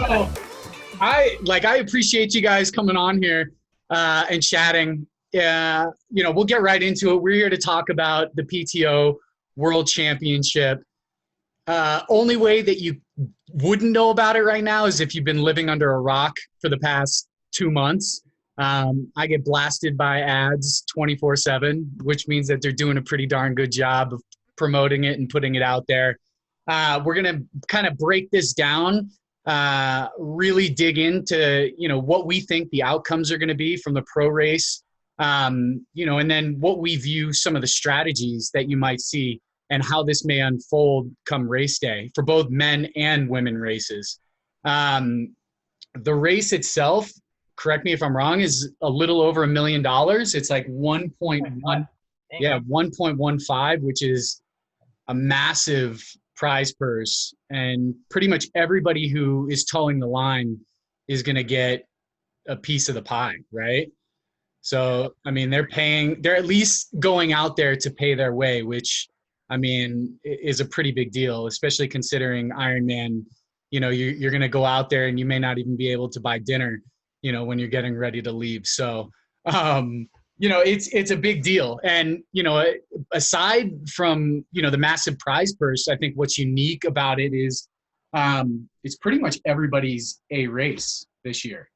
So I appreciate you guys coming on here and chatting. We'll get right into it. We're here to talk about the PTO World Championship. Only way that you wouldn't know about it right now is if you've been living under a rock for the past 2 months. I get blasted by ads 24/7, which means that they're doing a pretty darn good job of promoting it and putting it out there. We're going to kind of break this down, really dig into, what we think the outcomes are going to be from the pro race, and then what we view some of the strategies that you might see and how this may unfold come race day for both men and women races. The race itself, correct me if I'm wrong, is a little over $1 million. It's like 1.15, which is a massive prize purse, and pretty much everybody who is towing the line is going to get a piece of the pie, right? So, I mean, they're at least going out there to pay their way, which, I mean, is a pretty big deal, especially considering Ironman. You're going to go out there and you may not even be able to buy dinner, when you're getting ready to leave. So, it's a big deal. And, aside from, the massive prize purse, I think what's unique about it is it's pretty much everybody's a race this year.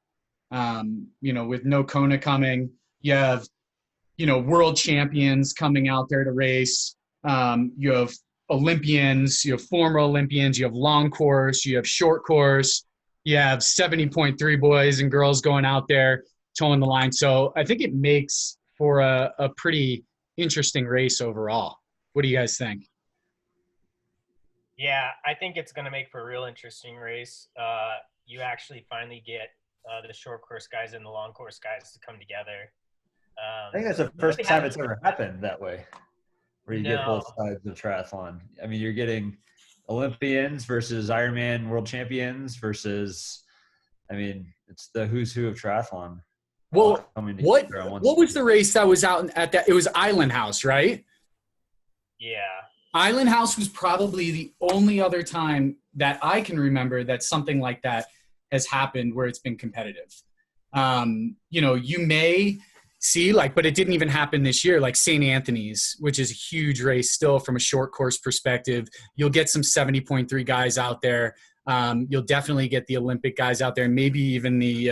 With no Kona coming, you have, world champions coming out there to race. You have Olympians, you have former Olympians, you have long course, you have short course, you have 70.3 boys and girls going out there towing the line. So I think it makes for a pretty interesting race overall. What do you guys think? Yeah, I think it's going to make for a real interesting race. You actually finally get the short course guys and the long course guys to come together. I think that's the first time it's ever happened that way, where you get both sides of triathlon. I mean, you're getting Olympians versus Ironman world champions versus, it's the who's who of triathlon. Well, what was the race that was out at that? It was Island House, right? Yeah. Island House was probably the only other time that I can remember that something like that has happened where it's been competitive. You may see but it didn't even happen this year, like St. Anthony's, which is a huge race still from a short course perspective. You'll get some 70.3 guys out there. You'll definitely get the Olympic guys out there, and maybe even the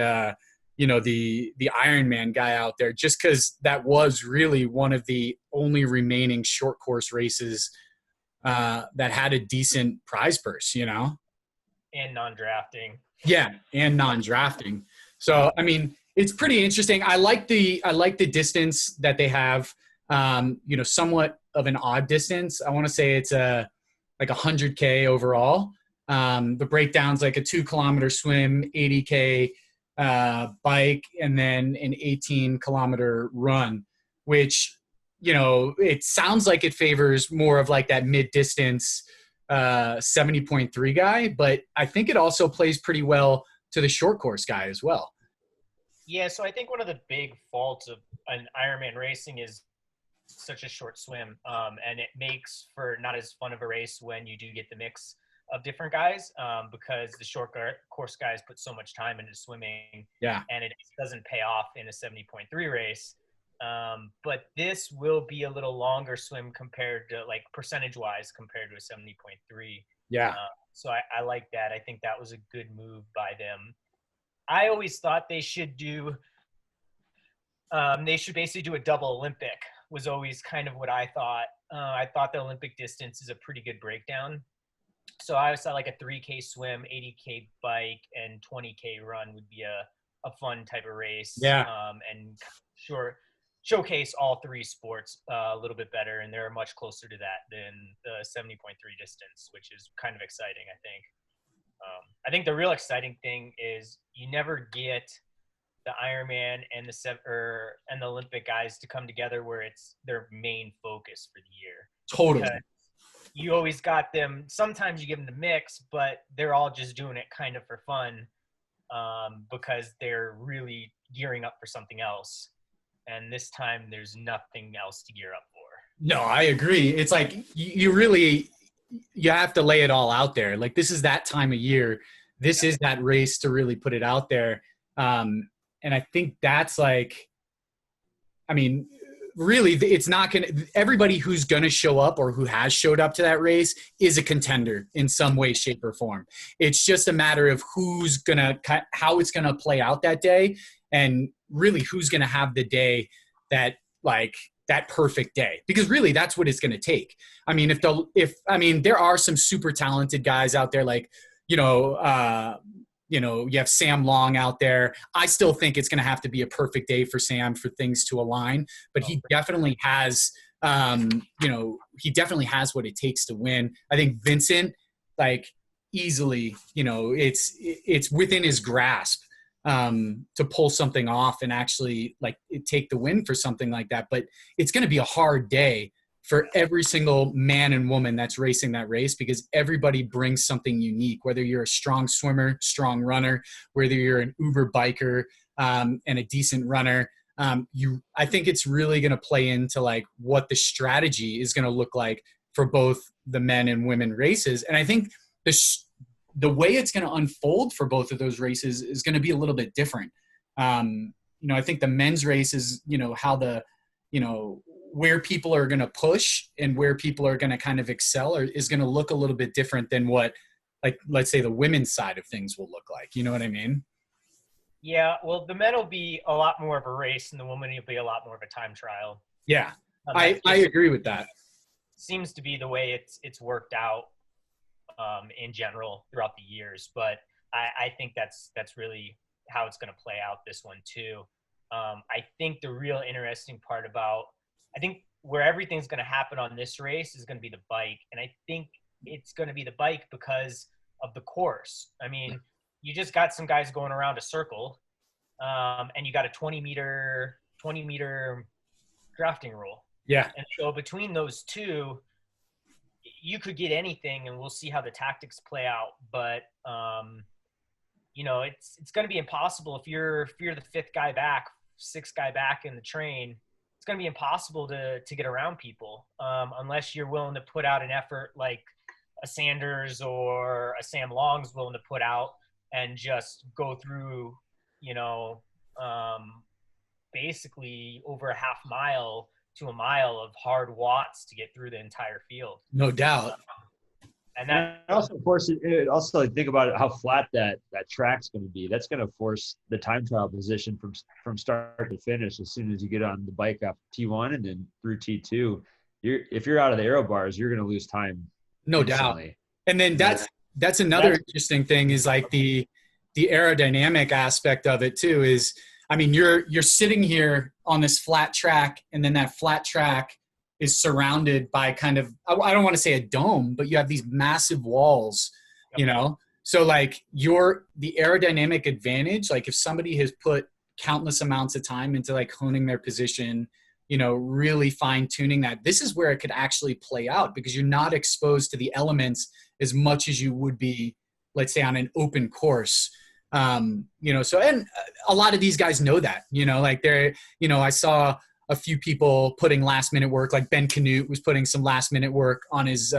Ironman guy out there, just because that was really one of the only remaining short course races that had a decent prize purse, And non-drafting. Yeah, and non-drafting. So, I mean, it's pretty interesting. I like the distance that they have, somewhat of an odd distance. I want to say it's like 100K overall. The breakdown's like a 2-kilometer swim, 80K bike, and then an 18-kilometer run, which, it sounds like it favors more of like that mid-distance 70.3 guy, but I think it also plays pretty well to the short course guy as well. Yeah, so I think one of the big faults of an Ironman racing is such a short swim, and it makes for not as fun of a race when you do get the mix of different guys, because the short course guys put so much time into swimming, and it doesn't pay off in a 70.3 race. But this will be a little longer swim compared to, like, percentage-wise compared to a 70.3. Yeah. So I like that. I think that was a good move by them. I always thought they should basically do a double Olympic, was always kind of what I thought. I thought the Olympic distance is a pretty good breakdown. So I always thought like a 3K swim, 80K bike, and 20K run would be a fun type of race. Yeah. And showcase all three sports a little bit better, and they're much closer to that than the 70.3 distance, which is kind of exciting, I think. I think the real exciting thing is you never get the Ironman and the Olympic guys to come together where it's their main focus for the year. Totally. Because you always got them. Sometimes you give them the mix, but they're all just doing it kind of for fun, because they're really gearing up for something else. And this time there's nothing else to gear up for. No, I agree. It's like you have to lay it all out there. Like, this is that time of year this is that race to really put it out there. And I think that's like, I mean, really, it's not going to, everybody who's going to show up or who has showed up to that race is a contender in some way, shape, or form. It's just a matter of who's going to, how it's going to play out that day, and really who's going to have the day that, like, that perfect day, because really that's what it's going to take. I mean, there are some super talented guys out there, like, you have Sam Long out there. I still think it's going to have to be a perfect day for Sam for things to align, but he definitely has, he definitely has what it takes to win. I think Vincent, like, easily, it's within his grasp to pull something off and actually, like, take the win for something like that. But it's going to be a hard day for every single man and woman that's racing that race, because everybody brings something unique, whether you're a strong swimmer, strong runner, whether you're an uber biker, and a decent runner. I think it's really going to play into, like, what the strategy is going to look like for both the men and women races. And I think the way it's going to unfold for both of those races is going to be a little bit different. I think the men's race is, how where people are going to push and where people are going to kind of excel is going to look a little bit different than what, like, let's say the women's side of things will look like. You know what I mean? Yeah. Well, the men will be a lot more of a race and the women will be a lot more of a time trial. Yeah. I agree with that. Seems to be the way it's worked out in general throughout the years. But I think that's really how it's going to play out this one too. I think the real interesting part I think where everything's going to happen on this race is going to be the bike. And I think it's going to be the bike because of the course. I mean, you just got some guys going around a circle, and you got a 20 meter drafting rule. Yeah. And so between those two, you could get anything, and we'll see how the tactics play out. But, it's going to be impossible if you're the sixth guy back in the train. It's going to be impossible to get around people unless you're willing to put out an effort like a Sanders or a Sam Long's willing to put out and just go through, basically over a half mile to a mile of hard watts to get through the entire field. No doubt. And that also, of course, it also, think about how flat that track's going to be. That's going to force the time trial position from start to finish. As soon as you get on the bike off T1 and then through T2, if you're out of the aero bars, you're going to lose time. No instantly. doubt. And then that's another interesting thing is, like, the aerodynamic aspect of it too. Is, I mean, you're sitting here on this flat track, and then that flat track is surrounded by kind of, I don't want to say a dome, but you have these massive walls, So, like, the aerodynamic advantage, like, if somebody has put countless amounts of time into, like, honing their position, really fine tuning that, this is where it could actually play out, because you're not exposed to the elements as much as you would be, let's say, on an open course. So, and a lot of these guys know that, like, they're, I saw a few people putting last minute work, like Ben Canute was putting some last minute work on his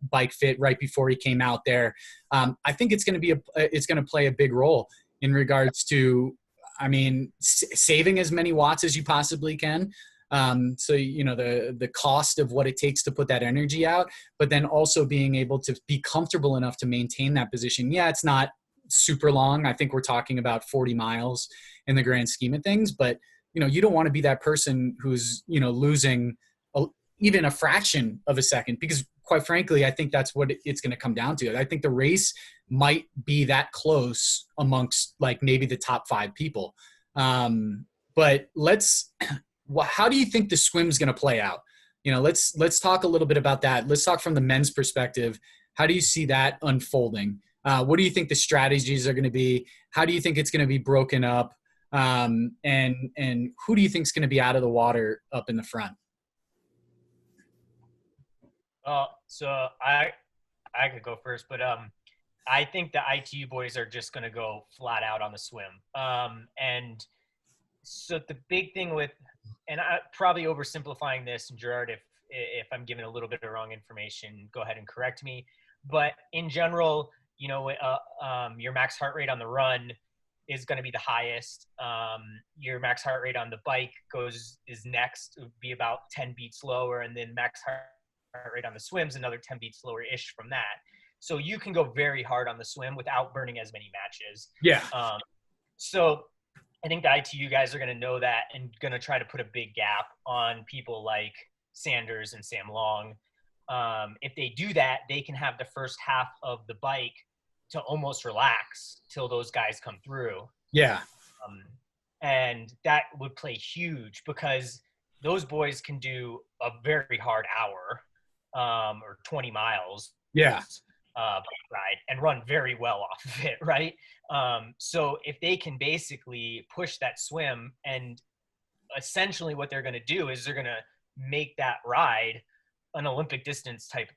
bike fit right before he came out there. I think it's going to play a big role in regards to, I mean, saving as many watts as you possibly can. So, the cost of what it takes to put that energy out, but then also being able to be comfortable enough to maintain that position. Yeah, it's not super long. I think we're talking about 40 miles in the grand scheme of things, but you don't want to be that person who's, losing even a fraction of a second, because quite frankly, I think that's what it's going to come down to. I think the race might be that close amongst, like, maybe the top 5 people. But how do you think the swim's going to play out? Let's talk a little bit about that. Let's talk from the men's perspective. How do you see that unfolding? What do you think the strategies are going to be? How do you think it's going to be broken up? And who do you think is going to be out of the water up in the front? So I could go first, but I think the ITU boys are just going to go flat out on the swim. And so the big thing and I probably oversimplifying this, and Gerard, if I'm giving a little bit of wrong information, go ahead and correct me. But in general, your max heart rate on the run is going to be the highest. Your max heart rate on the bike is next. It would be about 10 beats lower, and then max heart rate on the swim's another 10 beats lower-ish from that. So you can go very hard on the swim without burning as many matches. Yeah. So I think the ITU guys are going to know that and going to try to put a big gap on people like Sanders and Sam Long. If they do that, they can have the first half of the bike to almost relax till those guys come through. Yeah. And that would play huge because those boys can do a very hard hour or 20 miles. Yeah. Bike ride and run very well off of it, right? So if they can basically push that swim, and essentially what they're going to do is they're going to make that ride an Olympic distance type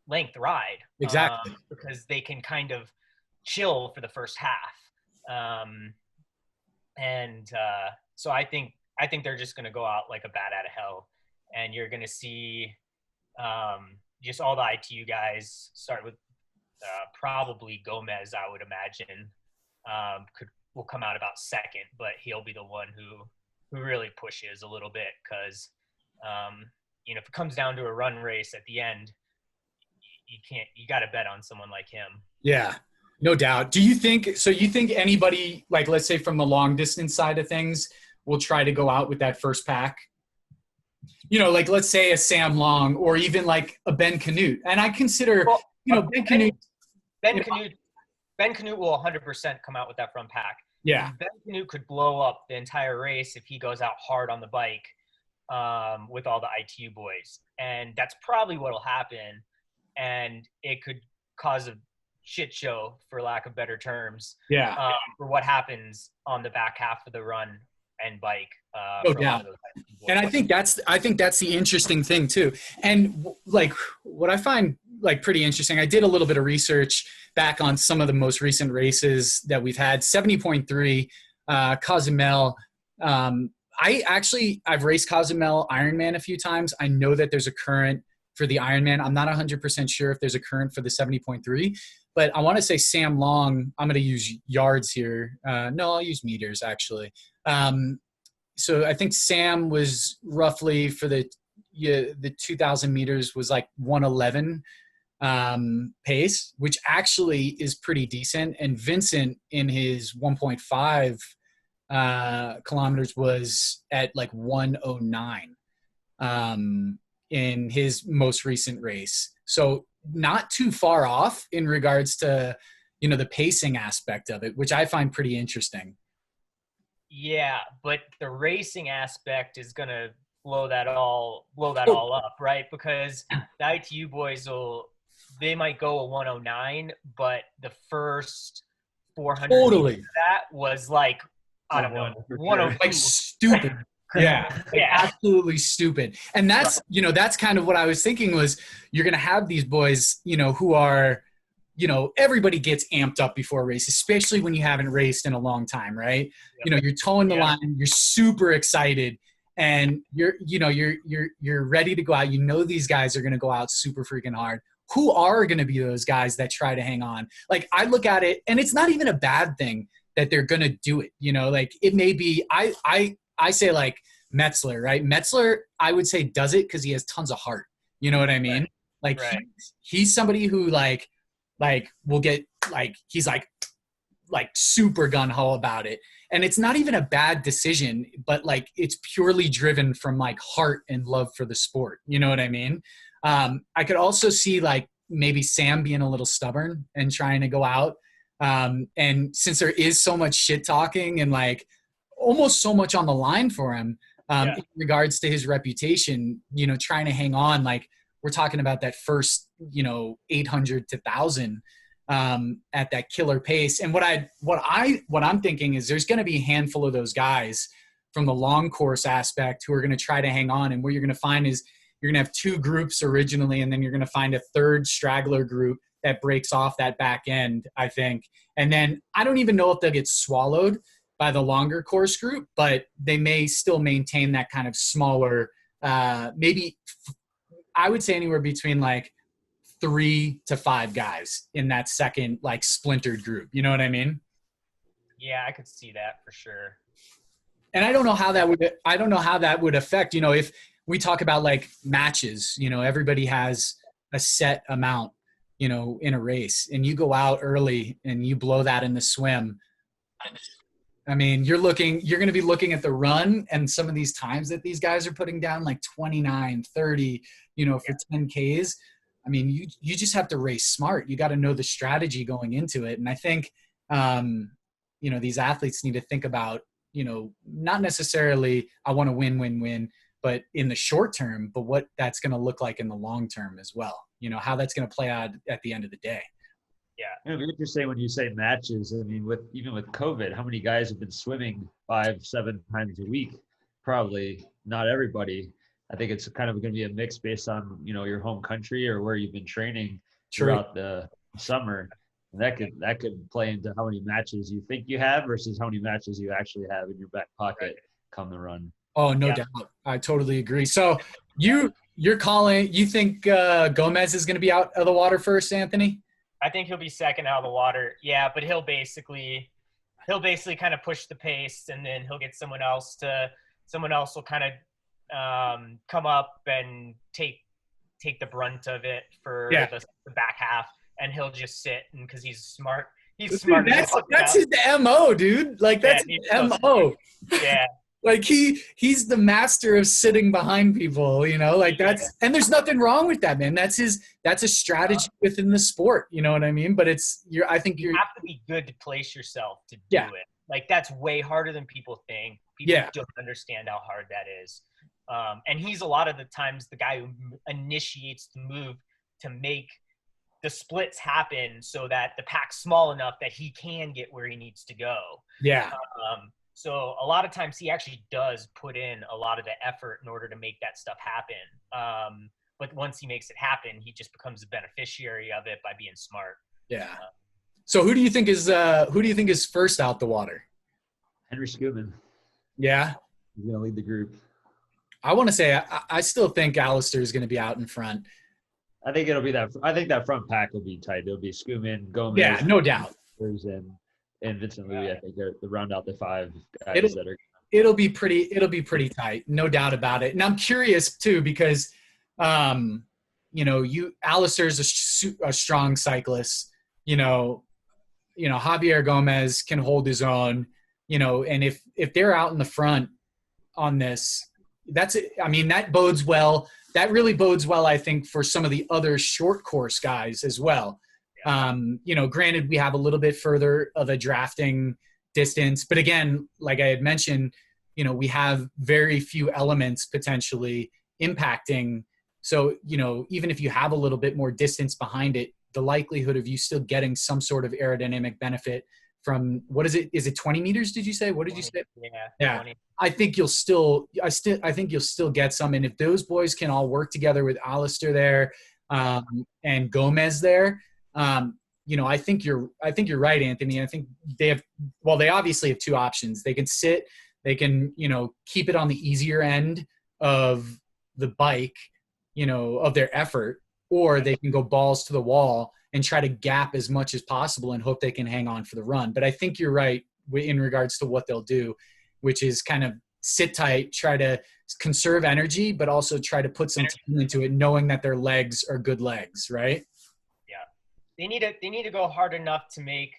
length ride. Exactly. Because they can kind of chill for the first half. So I think they're just going to go out like a bat out of hell, and you're going to see just all the ITU guys start with probably Gomez, I would imagine, will come out about second, but he'll be the one who really pushes a little bit because, if it comes down to a run race at the end, you got to bet on someone like him. Yeah, no doubt. You think anybody, like, let's say from the long distance side of things, will try to go out with that first pack? Like let's say a Sam Long or even like a Ben Canute. And I consider, Ben Canute. Ben Canute will 100% come out with that front pack. Yeah. Ben Canute could blow up the entire race if he goes out hard on the bike with all the ITU boys. And that's probably what will happen. And it could cause a shit show, for lack of better terms. Yeah. For what happens on the back half of the run and bike. No doubt. And I think that's the interesting thing too. And like what I find like pretty interesting, I did a little bit of research back on some of the most recent races that we've had. 70.3, Cozumel. I've raced Cozumel Ironman a few times. I know that there's a current for the Ironman. I'm not 100% sure if there's a current for the 70.3, but I want to say Sam Long, I'm going to use yards here. No, I'll use meters actually. So I think Sam was roughly for the 2,000 meters was like 111 pace, which actually is pretty decent. And Vincent in his 1.5 kilometers was at like 109 in his most recent race. So not too far off in regards to, the pacing aspect of it, which I find pretty interesting. Yeah, but the racing aspect is going to blow that all up, right? Because the ITU boys they might go a 109, but the first 400 totally of that was like, I don't know, 102. Like stupid. Yeah, absolutely stupid. And that's, that's kind of what I was thinking was you're going to have these boys, who are, everybody gets amped up before a race, especially when you haven't raced in a long time, right? Yep. You're towing the line, you're super excited, and you're ready to go out. These guys are going to go out super freaking hard. Who are going to be those guys that try to hang on? Like, I look at it, and it's not even a bad thing that they're going to do it. Like, it may be, I say like Metzler, right? Metzler, I would say does it because he has tons of heart. You know what I mean? Right. Like, he's somebody who like will get he's like super gung-ho about it, and it's not even a bad decision, but like it's purely driven from like heart and love for the sport. You know what I mean? I could also see like maybe Sam being a little stubborn and trying to go out, and since there is so much shit talking and like almost so much on the line for him in regards to his reputation, trying to hang on, like we're talking about that first 800 to 1,000 at that killer pace. And what I'm thinking is there's going to be a handful of those guys from the long course aspect who are going to try to hang on. And what you're going to find is you're going to have two groups originally, and then you're going to find a third straggler group that breaks off that back end, I think. And then I don't even know if they'll get swallowed by the longer course group, but they may still maintain that kind of smaller, maybe I would say anywhere between like 3 to 5 guys in that second, like, splintered group. You know what I mean? Yeah, I could see that for sure. And I don't know how that would affect, if we talk about like matches, everybody has a set amount, in a race, and you go out early and you blow that in the swim. I mean, you're going to be looking at the run and some of these times that these guys are putting down, like 29, 30, for 10Ks. I mean, you just have to race smart. You got to know the strategy going into it. And I think, these athletes need to think about, not necessarily I want to win, but in the short term, but what that's going to look like in the long term as well. How that's going to play out at the end of the day. Yeah. It'd be interesting when you say matches. I mean, even with COVID, how many guys have been swimming 5-7 times a week? Probably not everybody. I think it's kind of going to be a mix based on, your home country or where you've been training throughout the summer. And that could play into how many matches you think you have versus how many matches you actually have in your back pocket come the run. Oh, no doubt. I totally agree. So you think Gomez is going to be out of the water first, Anthony? I think he'll be second out of the water. Yeah, but he'll basically kind of push the pace, and then he'll get someone else will kind of come up and take the brunt of it for the back half, and he'll just sit, and because he's smart. He's smart. That's his MO, dude. Like, that's his MO. Yeah. Like, he's the master of sitting behind people, like and there's nothing wrong with that, man. That's a strategy within the sport. You know what I mean? But I think you have to be good to place yourself to do it. Like, that's way harder than people think. People don't understand how hard that is. And he's a lot of the times the guy who initiates the move to make the splits happen so that the pack's small enough that he can get where he needs to go. Yeah. So a lot of times he actually does put in a lot of the effort in order to make that stuff happen. But once he makes it happen, he just becomes a beneficiary of it by being smart. Yeah. So who do you think is first out the water? Henry Schumann. Yeah. He's going to lead the group. I want to say I still think Alistair is going to be out in front. I think it'll be that. I think that front pack will be tight. It'll be Schumann, Gomez. Yeah, no doubt. And Vincent Louis, I think, are the round out the 5 guys that are. It'll be pretty tight, no doubt about it. And I'm curious too because, Alistair's a strong cyclist. Javier Gomez can hold his own. And if they're out in the front on this, that bodes well. That really bodes well, I think, for some of the other short course guys as well. Granted, we have a little bit further of a drafting distance, but again, like I had mentioned, we have very few elements potentially impacting. So, even if you have a little bit more distance behind it, the likelihood of you still getting some sort of aerodynamic benefit from, what is it? Is it 20 meters? Did you say? What did 20, you say? Yeah. 20. I think you'll still get some. And if those boys can all work together with Alistair there, and Gomez there, I think you're right, Anthony. I think they obviously have 2 options. They can sit, they can, keep it on the easier end of the bike, of their effort, or they can go balls to the wall and try to gap as much as possible and hope they can hang on for the run. But I think you're right in regards to what they'll do, which is kind of sit tight, try to conserve energy, but also try to put some time into it, knowing that their legs are good legs, right? They need to go hard enough to make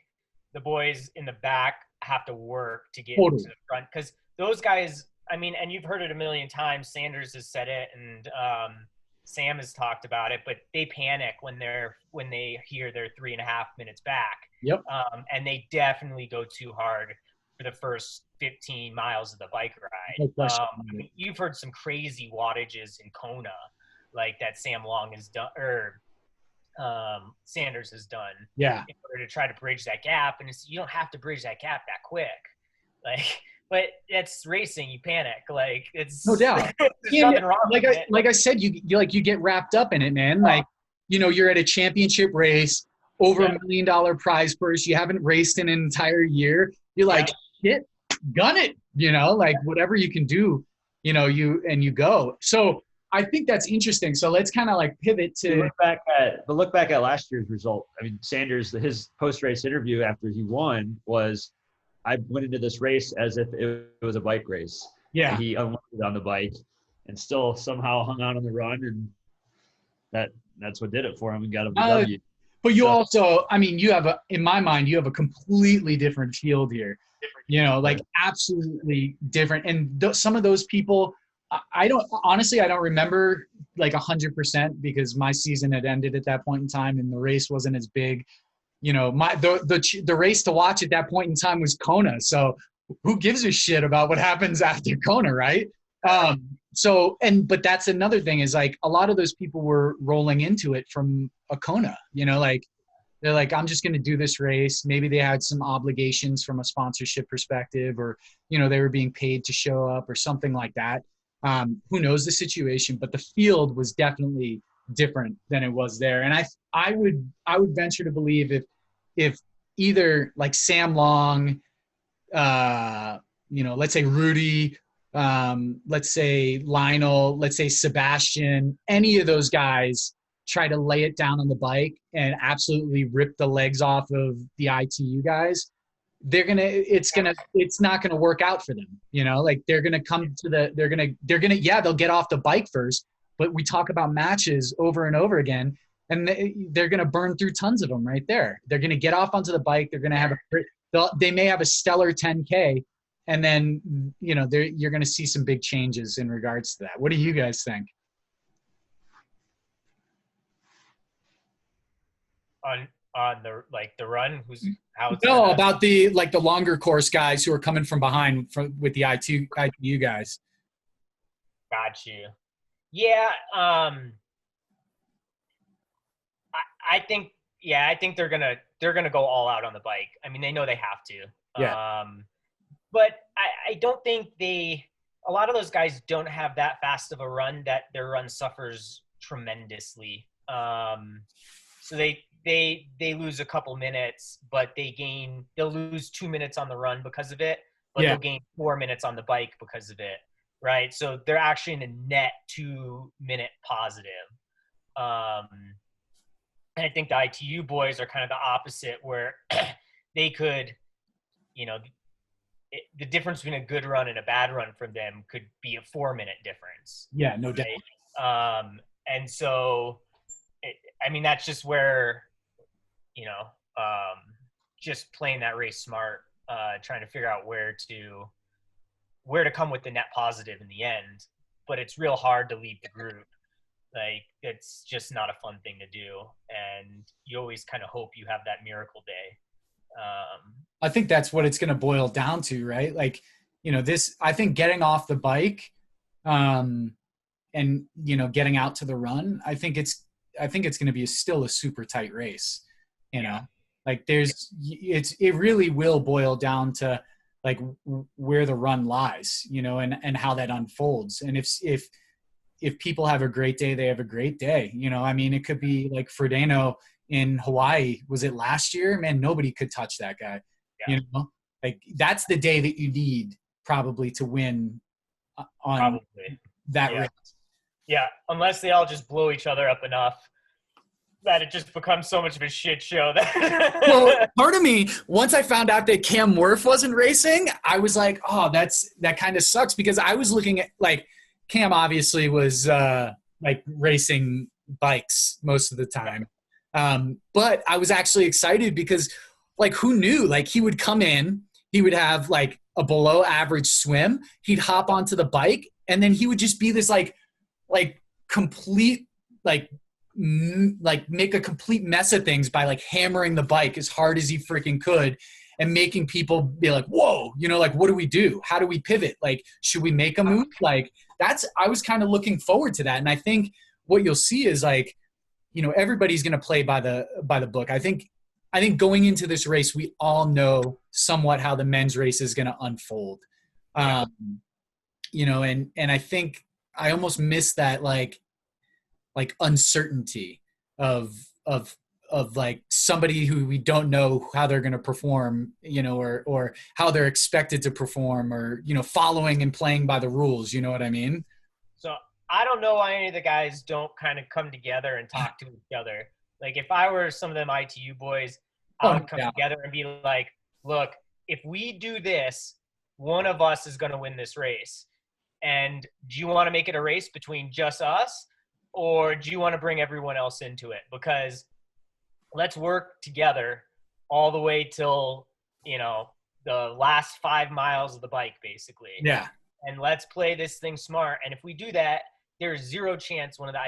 the boys in the back have to work to get into the front, because those guys, and you've heard it a million times. Sanders has said it, and Sam has talked about it, but they panic when they hear they're 3.5 minutes back. Yep. And they definitely go too hard for the first 15 miles of the bike ride. You've heard some crazy wattages in Kona, like that Sam Long has done, or Sanders has done, in order to try to bridge that gap. And you don't have to bridge that gap that quick, but it's racing. You panic, it's no doubt. There's nothing wrong with it. Like I said, you get wrapped up in it, man. You're at a championship race, over $1 million prize purse. You haven't raced in an entire year. You're like, gun it, whatever you can do, you go. So I think that's interesting. So let's kind of like pivot to look back at last year's result. I mean, Sanders, his post-race interview after he won was, I went into this race as if it was a bike race. Yeah. And he unloaded on the bike and still somehow hung on the run, and that's what did it for him and got him the W. But you also, I mean, in my mind, you have a completely different field here, like absolutely different. And some of those people, I don't remember like 100% because my season had ended at that point in time and the race wasn't as big. The race to watch at that point in time was Kona. So who gives a shit about what happens after Kona, right? But that's another thing is like a lot of those people were rolling into it from a Kona, like they're like, I'm just going to do this race. Maybe they had some obligations from a sponsorship perspective or, they were being paid to show up or something like that. Who knows the situation, but the field was definitely different than it was there. And I would venture to believe if either like Sam Long, let's say Rudy, let's say Lionel, let's say Sebastian, any of those guys try to lay it down on the bike and absolutely rip the legs off of the ITU guys, it's not gonna work out for them. Like they're gonna come to they'll get off the bike first, but we talk about matches over and over again, and they're gonna burn through tons of them right there. They're gonna get off onto the bike. They're gonna have they may have a stellar 10K, and then you're gonna see some big changes in regards to that. What do you guys think? On the run, about the longer course guys who are coming from behind with the ITU guys. Got you. Yeah. I think they're gonna go all out on the bike. I mean, they know they have to. Yeah. But I don't think a lot of those guys don't have that fast of a run that their run suffers tremendously. So they lose a couple minutes, but they'll lose 2 minutes on the run because of it, but they'll gain 4 minutes on the bike because of it, right? So they're actually in a net 2-minute positive. And I think the ITU boys are kind of the opposite, where they could, the difference between a good run and a bad run from them could be a 4-minute difference. Yeah, no doubt. And so, that's just where, just playing that race smart, trying to figure out where to come with the net positive in the end. But it's real hard to leave the group. Like, it's just not a fun thing to do. And you always kind of hope you have that miracle day. I think that's what it's going to boil down to, right? Like, I think getting off the bike, and, getting out to the run, I think it's going to be still a super tight race, like it really will boil down to like where the run lies, and how that unfolds. And if people have a great day, they have a great day. It could be like Frodeno in Hawaii. Was it last year? Man, nobody could touch that guy. Yeah. Like that's the day that you need probably to win on that race. Yeah, unless they all just blow each other up enough that it just becomes so much of a shit show. Well, part of me, once I found out that Cam Worth wasn't racing, I was like, oh, that kind of sucks, because I was looking at, like, Cam obviously was racing bikes most of the time. But I was actually excited because, like, who knew? Like, he would come in, he would have like a below average swim, he'd hop onto the bike, and then he would just be this like complete make a complete mess of things by like hammering the bike as hard as he freaking could and making people be like, whoa, like, what do we do? How do we pivot? Like, should we make a move? Like, I was kind of looking forward to that. And I think what you'll see is like, everybody's going to play by the book. I think going into this race, we all know somewhat how the men's race is going to unfold. And I think I almost miss that like uncertainty of like somebody who we don't know how they're going to perform, or how they're expected to perform, or, following and playing by the rules. You know what I mean? So I don't know why any of the guys don't kind of come together and talk to each other. Like if I were some of them ITU boys, I would come together and be like, look, if we do this, one of us is going to win this race. And do you want to make it a race between just us, or do you want to bring everyone else into it? Because let's work together all the way till, the last 5 miles of the bike, basically. Yeah. And let's play this thing smart. And if we do that, there's zero chance one of the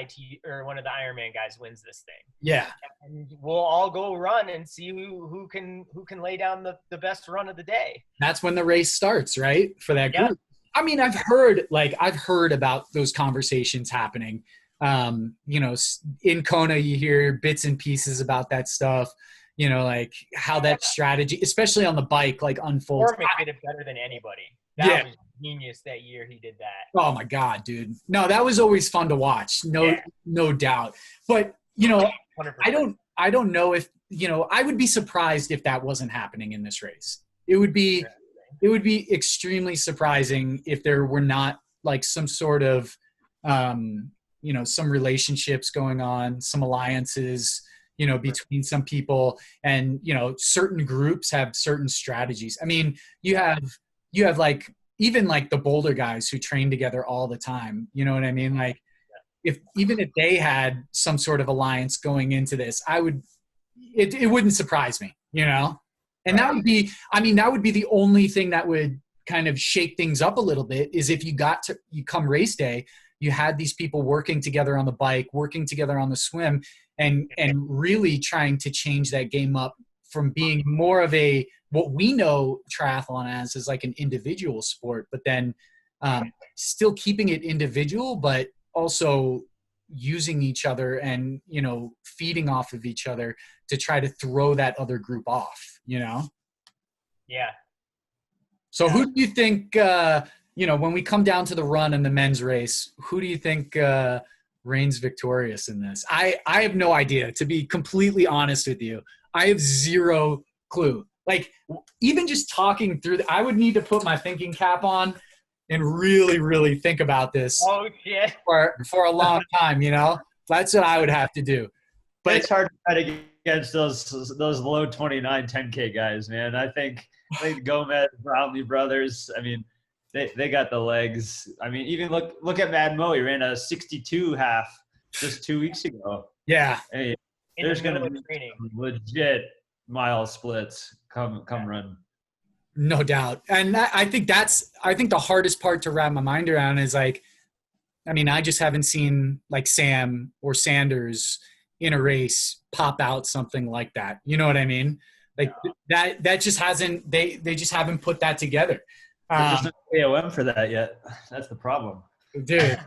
Ironman guys wins this thing. Yeah. And we'll all go run and see who can lay down the best run of the day. That's when the race starts, right? For that group. I mean, I've heard about those conversations happening. In Kona, you hear bits and pieces about that stuff, like how that strategy, especially on the bike, like unfolds. Cormick did it better than anybody. That was genius that year he did that. Oh my God, dude. No, that was always fun to watch. No doubt. But, 100%. I don't know if, I would be surprised if that wasn't happening in this race. It would be extremely surprising if there were not like some sort of, some relationships going on, some alliances, between some people, and, certain groups have certain strategies. I mean, you have like, even like the Boulder guys who train together all the time, you know what I mean? Like even if they had some sort of alliance going into this, it wouldn't surprise me, and that would be the only thing that would kind of shake things up a little bit, is if you come race day, you had these people working together on the bike, working together on the swim, and really trying to change that game up from being more of what we know triathlon as is like an individual sport, but then still keeping it individual, but also using each other and, feeding off of each other to try to throw that other group off, Yeah. So who do you think, when we come down to the run in the men's race, who do you think reigns victorious in this? I have no idea, to be completely honest with you. I have zero clue. Like, even just talking through, I would need to put my thinking cap on and really, really think about this for a long time, That's what I would have to do. But it's hard to fight against those low 29 10K guys, man. I think Gomez, Brownlee brothers, I mean, they got the legs. I mean, even look at Mad Mo. He ran a 62 half just 2 weeks ago. Yeah. Hey, there's going to be legit mile splits come run. No doubt. And I think the hardest part to wrap my mind around is like, I mean, I just haven't seen like Sam or Sanders in a race pop out something like that. You know what I mean? Like that just hasn't, they just haven't put that together. There's no AOM for that yet. That's the problem. Dude,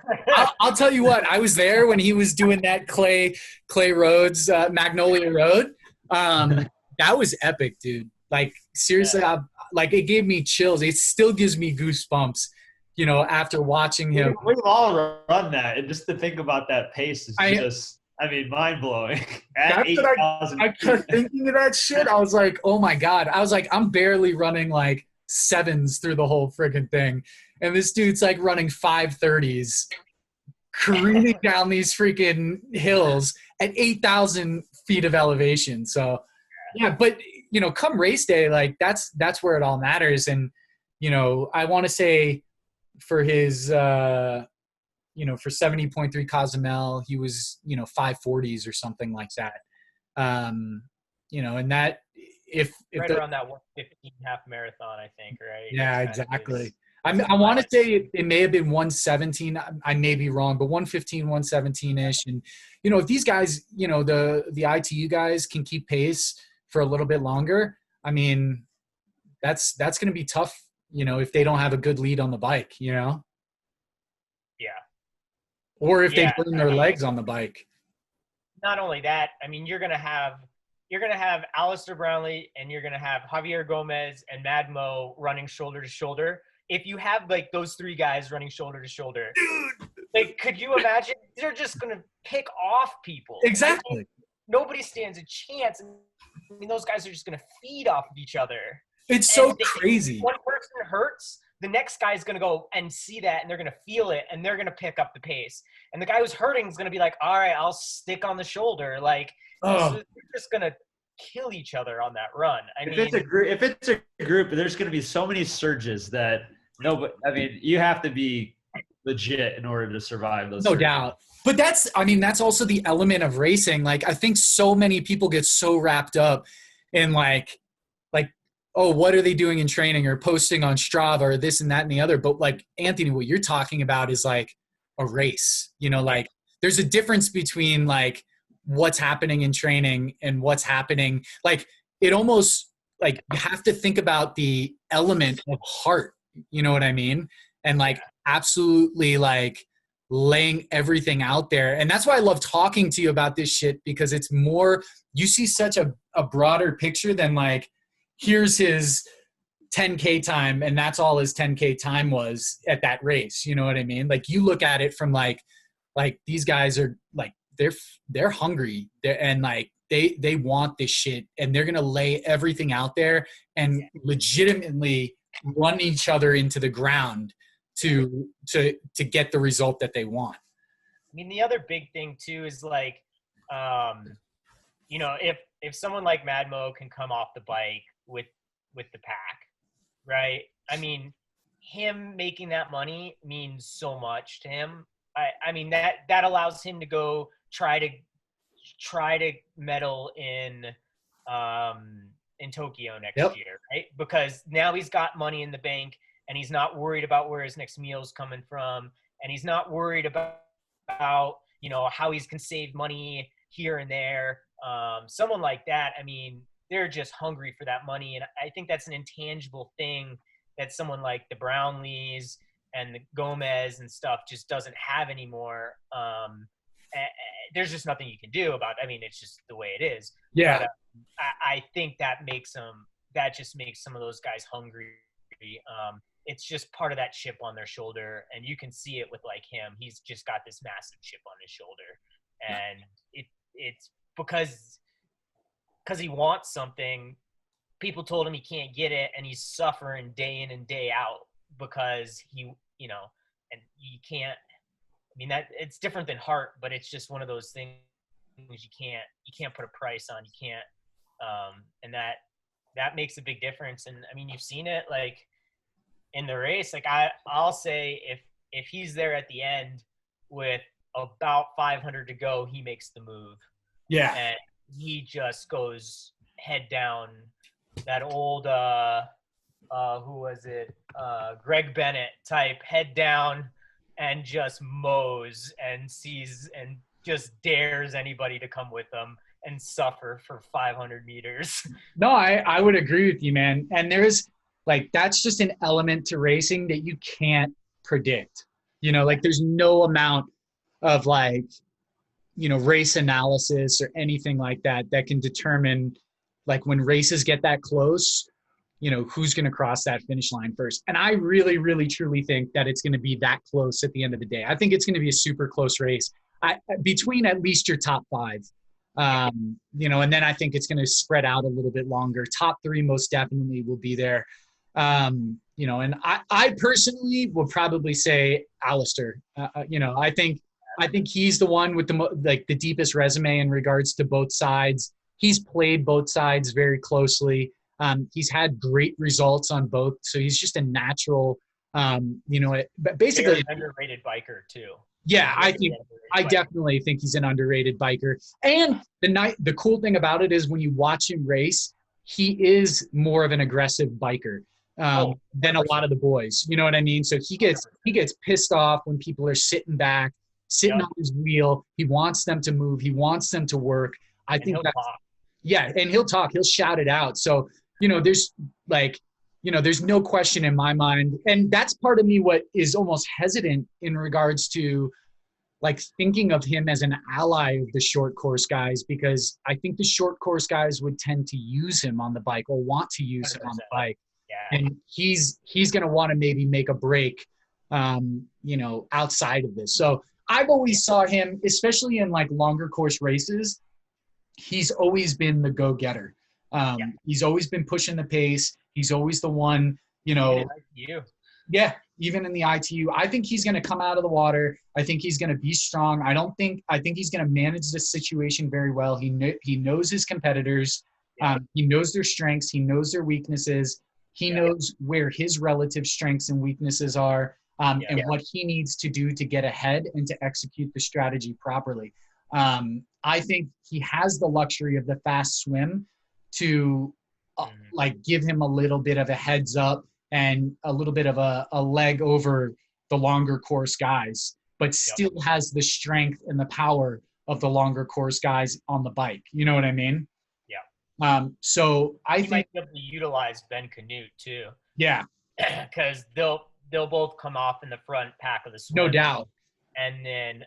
I'll tell you what, I was there when he was doing that Clay Roads, Magnolia Road. That was epic, dude. Like, seriously, it gave me chills. It still gives me goosebumps, after watching him. We've all run that. And just to think about that pace is mind-blowing. I kept thinking of that shit. I was like, oh, my God. I was like, I'm barely running, like, 7s through the whole friggin' thing. And this dude's, like, running 5:30s, careening down these freaking hills at 8,000 feet of elevation. So, yeah, but come race day, like that's where it all matters. And, I want to say for his, for 70.3 Cozumel, he was, 5:40s or something like that. And that if around that 1:15 half marathon, I think, right? Yeah, exactly. I want to say it may have been 1:17. I may be wrong, but 1:15, 1:17-ish. And, if these guys, the ITU guys can keep pace for a little bit longer, I mean, that's going to be tough, if they don't have a good lead on the bike, Yeah. Or if they burn their legs on the bike. Not only that, I mean, you're going to have Alistair Brownlee and you're going to have Javier Gomez and Mad Mo running shoulder to shoulder. If you have like those three guys running shoulder to shoulder, like, could you imagine? They're just going to pick off people. Exactly. Nobody stands a chance. I mean, those guys are just going to feed off of each other. It's so crazy. If one person hurts, the next guy's going to go and see that, and they're going to feel it, and they're going to pick up the pace. And the guy who's hurting is going to be like, all right, I'll stick on the shoulder. Like, so they're just going to kill each other on that run. If it's a group, there's going to be so many surges that you have to be legit in order to survive those. No surges. doubt. But that's also the element of racing. Like, I think so many people get so wrapped up in like, oh, what are they doing in training or posting on Strava or this and that and the other. But like, Anthony, what you're talking about is like a race, like there's a difference between like what's happening in training and what's happening. Like, it almost like you have to think about the element of heart, you know what I mean? And like absolutely like laying everything out there. And that's why I love talking to you about this shit, because it's more, you see such a broader picture than like, here's his 10K time and that's all his 10K time was at that race. You know what I mean? Like, you look at it from like these guys are like, they're hungry and like they want this shit, and they're going to lay everything out there and legitimately run each other into the ground to get the result that they want. I mean, the other big thing too is like, if someone like Mad Mo can come off the bike with the pack, right? I mean, him making that money means so much to him. I mean, that allows him to go try to medal in Tokyo next year, right? Because now he's got money in the bank, and he's not worried about where his next meal is coming from, and he's not worried about how he can save money here and there. Someone like that, I mean, they're just hungry for that money, and I think that's an intangible thing that someone like the Brownlees and the Gomez and stuff just doesn't have anymore. There's just nothing you can do about it. I mean, it's just the way it is. Yeah. But, I think that just makes some of those guys hungry. It's just part of that chip on their shoulder, and you can see it with like him. He's just got this massive chip on his shoulder, and it's because he wants something. People told him he can't get it, and he's suffering day in and day out because and you can't. I mean, that it's different than heart, but it's just one of those things you can't put a price on. You can't, and that makes a big difference. And I mean, you've seen it like in the race. Like I'll say if he's there at the end with about 500 to go, he makes the move. Yeah, and he just goes head down. That old who was it? Greg Bennett type, head down. And just mows and sees and just dares anybody to come with them and suffer for 500 meters. No, I would agree with you, man. And there's like, that's just an element to racing that you can't predict. Like there's no amount of like, race analysis or anything like that can determine like when races get that close, who's going to cross that finish line first. And I really, really, truly think that it's going to be that close at the end of the day. I think it's going to be a super close race between at least your top five, and then I think it's going to spread out a little bit longer. Top three most definitely will be there. And I personally will probably say Alistair. I think he's the one with the deepest resume in regards to both sides. He's played both sides very closely. He's had great results on both, so he's just a natural, basically an underrated biker too. Yeah, I definitely think he's an underrated biker. And the cool thing about it is when you watch him race, he is more of an aggressive biker than a lot of the boys. You know what I mean? So he gets pissed off when people are sitting back, on his wheel. He wants them to move. He wants them to work. I think that's talk. Yeah, and he'll talk. He'll shout it out. So there's no question in my mind. And that's part of me what is almost hesitant in regards to like thinking of him as an ally of the short course guys, because I think the short course guys would tend to use him on the bike or want to use 100%. Him on the bike. Yeah. And he's going to want to maybe make a break, outside of this. So I've always saw him, especially in like longer course races, he's always been the go-getter. He's always been pushing the pace. He's always the one, like you. Yeah, even in the ITU. I think he's going to come out of the water. I think he's going to be strong. I think he's going to manage this situation very well. He knows his competitors. He knows their strengths. He knows their weaknesses. He knows where his relative strengths and weaknesses are, and what he needs to do to get ahead and to execute the strategy properly. I think he has the luxury of the fast swim to like give him a little bit of a heads up and a little bit of a leg over the longer course guys, but still has the strength and the power of the longer course guys on the bike. You know what I mean? Yeah. So I think might be able to utilize Ben Canute too. Yeah. Because they'll both come off in the front pack of the swim. No doubt. And then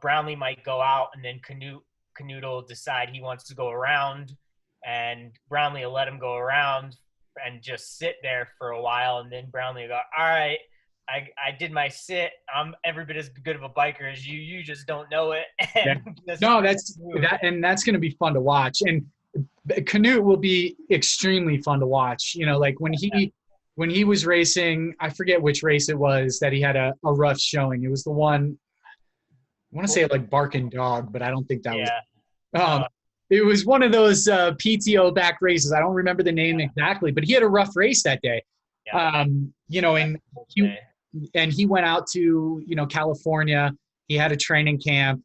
Brownlee might go out, and then Canute will decide he wants to go around, and Brownlee will let him go around and just sit there for a while, and then Brownlee will go, all right, I did my sit. I'm every bit as good of a biker as you. You just don't know it. That's going to be fun to watch. And Canute will be extremely fun to watch. Like when he was racing, I forget which race it was that he had a rough showing. It was the one, I want to say like Barking Dog, but I don't think that was. It was one of those PTO back races. I don't remember the name exactly, but he had a rough race that day. And he went out to, California. He had a training camp.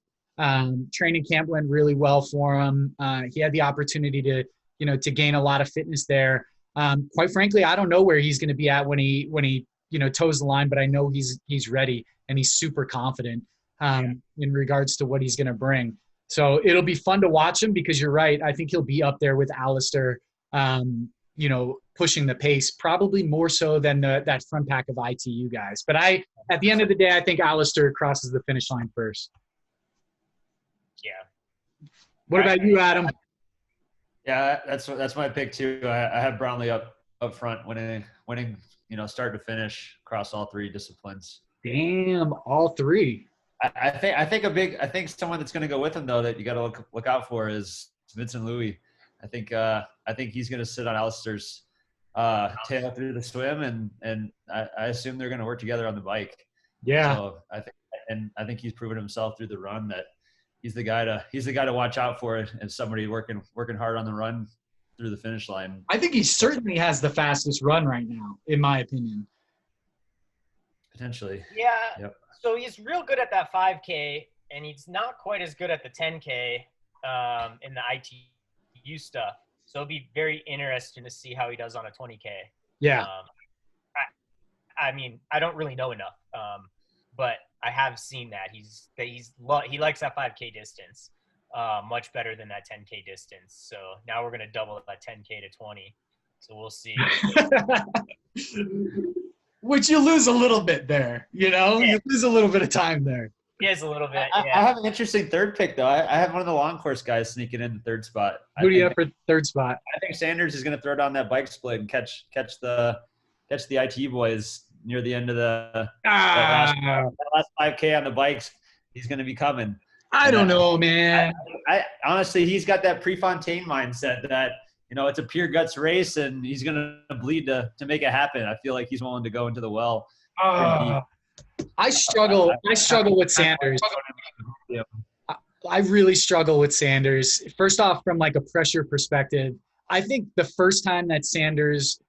Training camp went really well for him. He had the opportunity to gain a lot of fitness there. Quite frankly, I don't know where he's going to be at when he toes the line, but I know he's ready and he's super confident in regards to what he's going to bring. So it'll be fun to watch him because you're right. I think he'll be up there with Alistair, pushing the pace, probably more so than that front pack of ITU guys. But at the end of the day, I think Alistair crosses the finish line first. Yeah. What about you, Adam? Yeah, that's my pick too. I have Brownlee up front, winning, start to finish across all three disciplines. Damn, all three. I think someone that's going to go with him though that you got to look out for is Vincent Louis. I think he's going to sit on Alistair's tail through the swim, and I assume they're going to work together on the bike. Yeah. So I think he's proven himself through the run that he's the guy to watch out for, and somebody working hard on the run through the finish line. I think he certainly has the fastest run right now, in my opinion. Potentially. Yeah. Yep. So he's real good at that 5K, and he's not quite as good at the 10K in the ITU stuff. So it'll be very interesting to see how he does on a 20K. Yeah. I mean, I don't really know enough, but I have seen that he likes that 5K distance much better than that 10K distance. So now we're going to double that 10K to 20. So we'll see. Which you lose a little bit there, you lose a little bit of time there. Yes, a little bit. I have an interesting third pick though. I have one of the long course guys sneaking in the third spot. Who do you have for third spot? I think Sanders is going to throw down that bike split and catch the ITU boys near the end of the last 5K on the bikes. He's going to be coming. I don't know, man. I honestly, he's got that Prefontaine mindset that, it's a pure guts race and he's going to bleed to make it happen. I feel like he's willing to go into the well. I struggle with Sanders. I really struggle with Sanders. First off, from like a pressure perspective, I think the first time that Sanders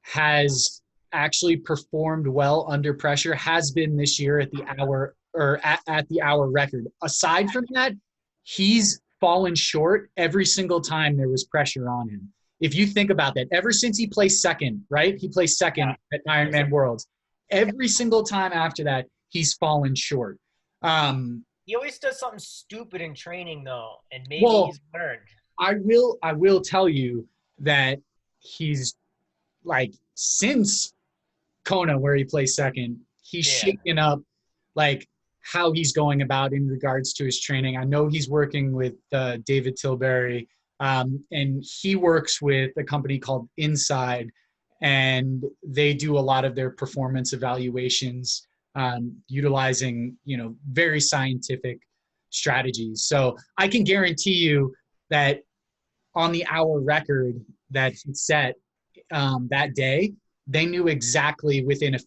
has actually performed well under pressure has been this year at the hour or at the hour record. Aside from that, he's fallen short every single time there was pressure on him. If you think about that, ever since he placed second, right? He placed second at Ironman Worlds. Every single time after that, he's fallen short. He always does something stupid in training though, and maybe he's learned. I will tell you that he's like since Kona where he placed second, he's shaken up like how he's going about in regards to his training. I know he's working with David Tilbury, and he works with a company called Inside, and they do a lot of their performance evaluations, utilizing, very scientific strategies. So I can guarantee you that on the hour record that he set that day, they knew exactly within a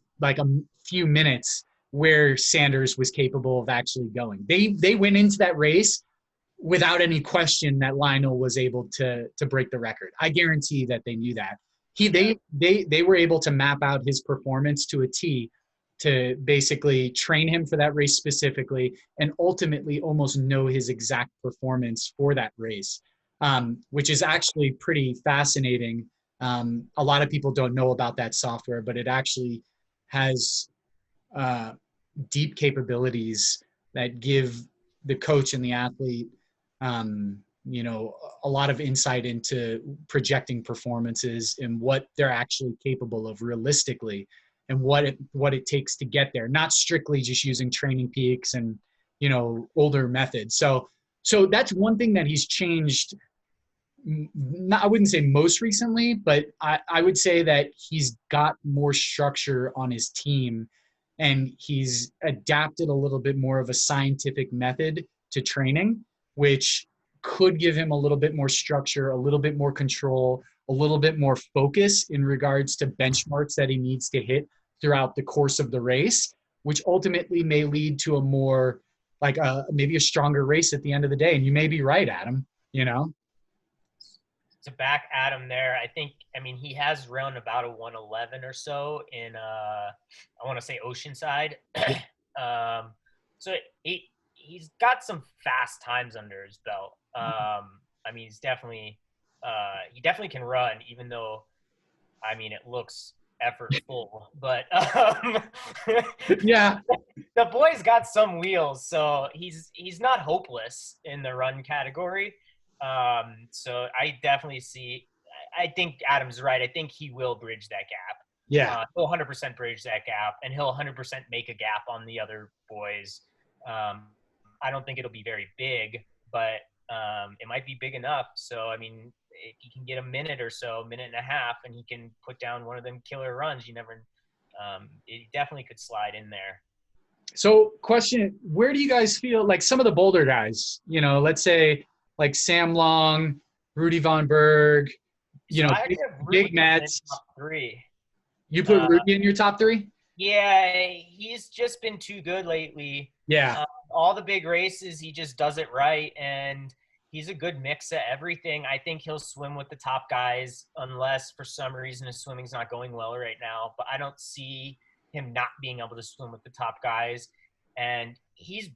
few minutes where Sanders was capable of actually going. They went into that race without any question that Lionel was able to break the record. I guarantee that they knew that. They were able to map out his performance to a T, to basically train him for that race specifically, and ultimately almost know his exact performance for that race, which is actually pretty fascinating. A lot of people don't know about that software, but it actually has deep capabilities that give the coach and the athlete, a lot of insight into projecting performances and what they're actually capable of realistically, and what it takes to get there, not strictly just using Training Peaks and, older methods. So that's one thing that he's changed. I wouldn't say most recently, but I would say that he's got more structure on his team, and he's adapted a little bit more of a scientific method to training, which could give him a little bit more structure, a little bit more control, a little bit more focus in regards to benchmarks that he needs to hit throughout the course of the race, which ultimately may lead to a more maybe a stronger race at the end of the day. And you may be right, Adam, To back Adam there, he has run about a 111 or so in I want to say Oceanside. So he's got some fast times under his belt. He's definitely he definitely can run, even though it looks effortful, but yeah, the boy's got some wheels, so he's not hopeless in the run category. So I definitely I think Adam's right. I think he will bridge that gap. Yeah. He'll 100% bridge that gap, and he'll 100% make a gap on the other boys. I don't think it'll be very big, but it might be big enough. So, if he can get a minute or so, minute and a half, and he can put down one of them killer runs, it definitely could slide in there. So question, where do you guys feel like some of the Boulder guys, let's say like Sam Long, Rudy Von Berg, big Mets. Top three. You put Rudy in your top three? Yeah, he's just been too good lately. Yeah. All the big races, he just does it right, and he's a good mix of everything. I think he'll swim with the top guys unless for some reason his swimming's not going well right now. But I don't see him not being able to swim with the top guys. And he's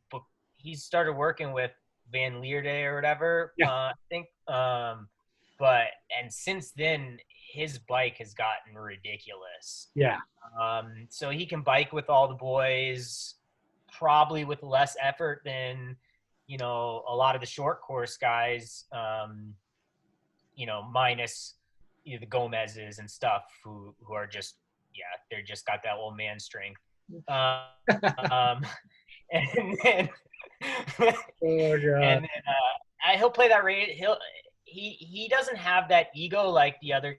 started working with Van Leerde or whatever, yeah. I think. And since then, his bike has gotten ridiculous. Yeah. So he can bike with all the boys, probably with less effort than, a lot of the short course guys, minus the Gomez's and stuff who are just, they're just got that old man strength. And then, he'll play that race. He doesn't have that ego like the other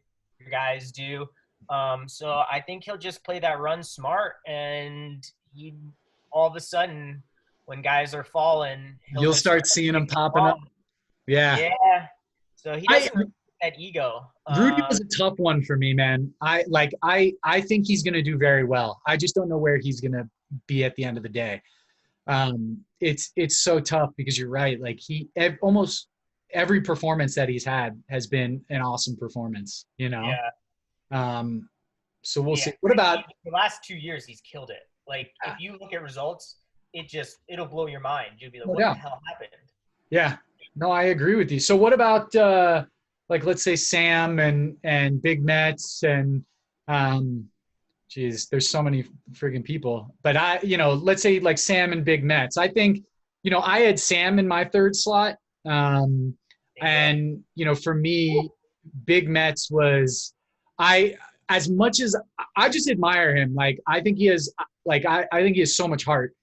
guys do. So I think he'll just play that run smart, and he all of a sudden when guys are falling, you'll start seeing him popping up. Yeah. Yeah. So he doesn't have that ego. Rudy was a tough one for me, man. I think he's going to do very well. I just don't know where he's going to be at the end of the day. It's so tough because you're right. Like almost every performance that he's had has been an awesome performance, Yeah. So we'll see. What about the last 2 years? He's killed it. Like if you look at results, it'll blow your mind. You'll be like, what the hell happened? Yeah. No, I agree with you. So what about let's say Sam and Big Mets and there's so many friggin' people. But let's say like Sam and Big Mets. I think, I had Sam in my third slot. And for me, Big Mets was as much as I just admire him. Like I think he has I think he has so much heart.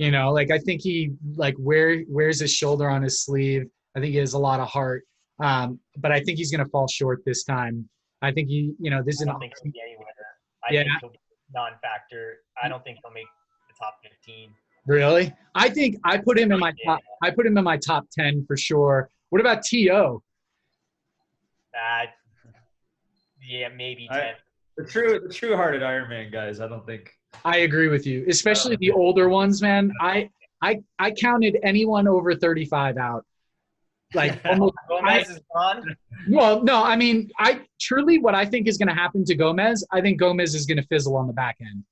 I think he wears his shoulder on his sleeve. I think he has a lot of heart. But I think he's going to fall short this time. I think this is I don't think he'll be anywhere. I think he'll be non-factor. I don't think he'll make the top 15. Really? I think I put him in my top. I put him in my top 10 for sure. What about TO? Maybe 10. The true-hearted Ironman guys, I don't think. I agree with you, especially the older ones, man. I counted anyone over 35 out. Like almost. Gomez is gone. Well, no, I mean, what I think is going to happen to Gomez. I think Gomez is going to fizzle on the back end.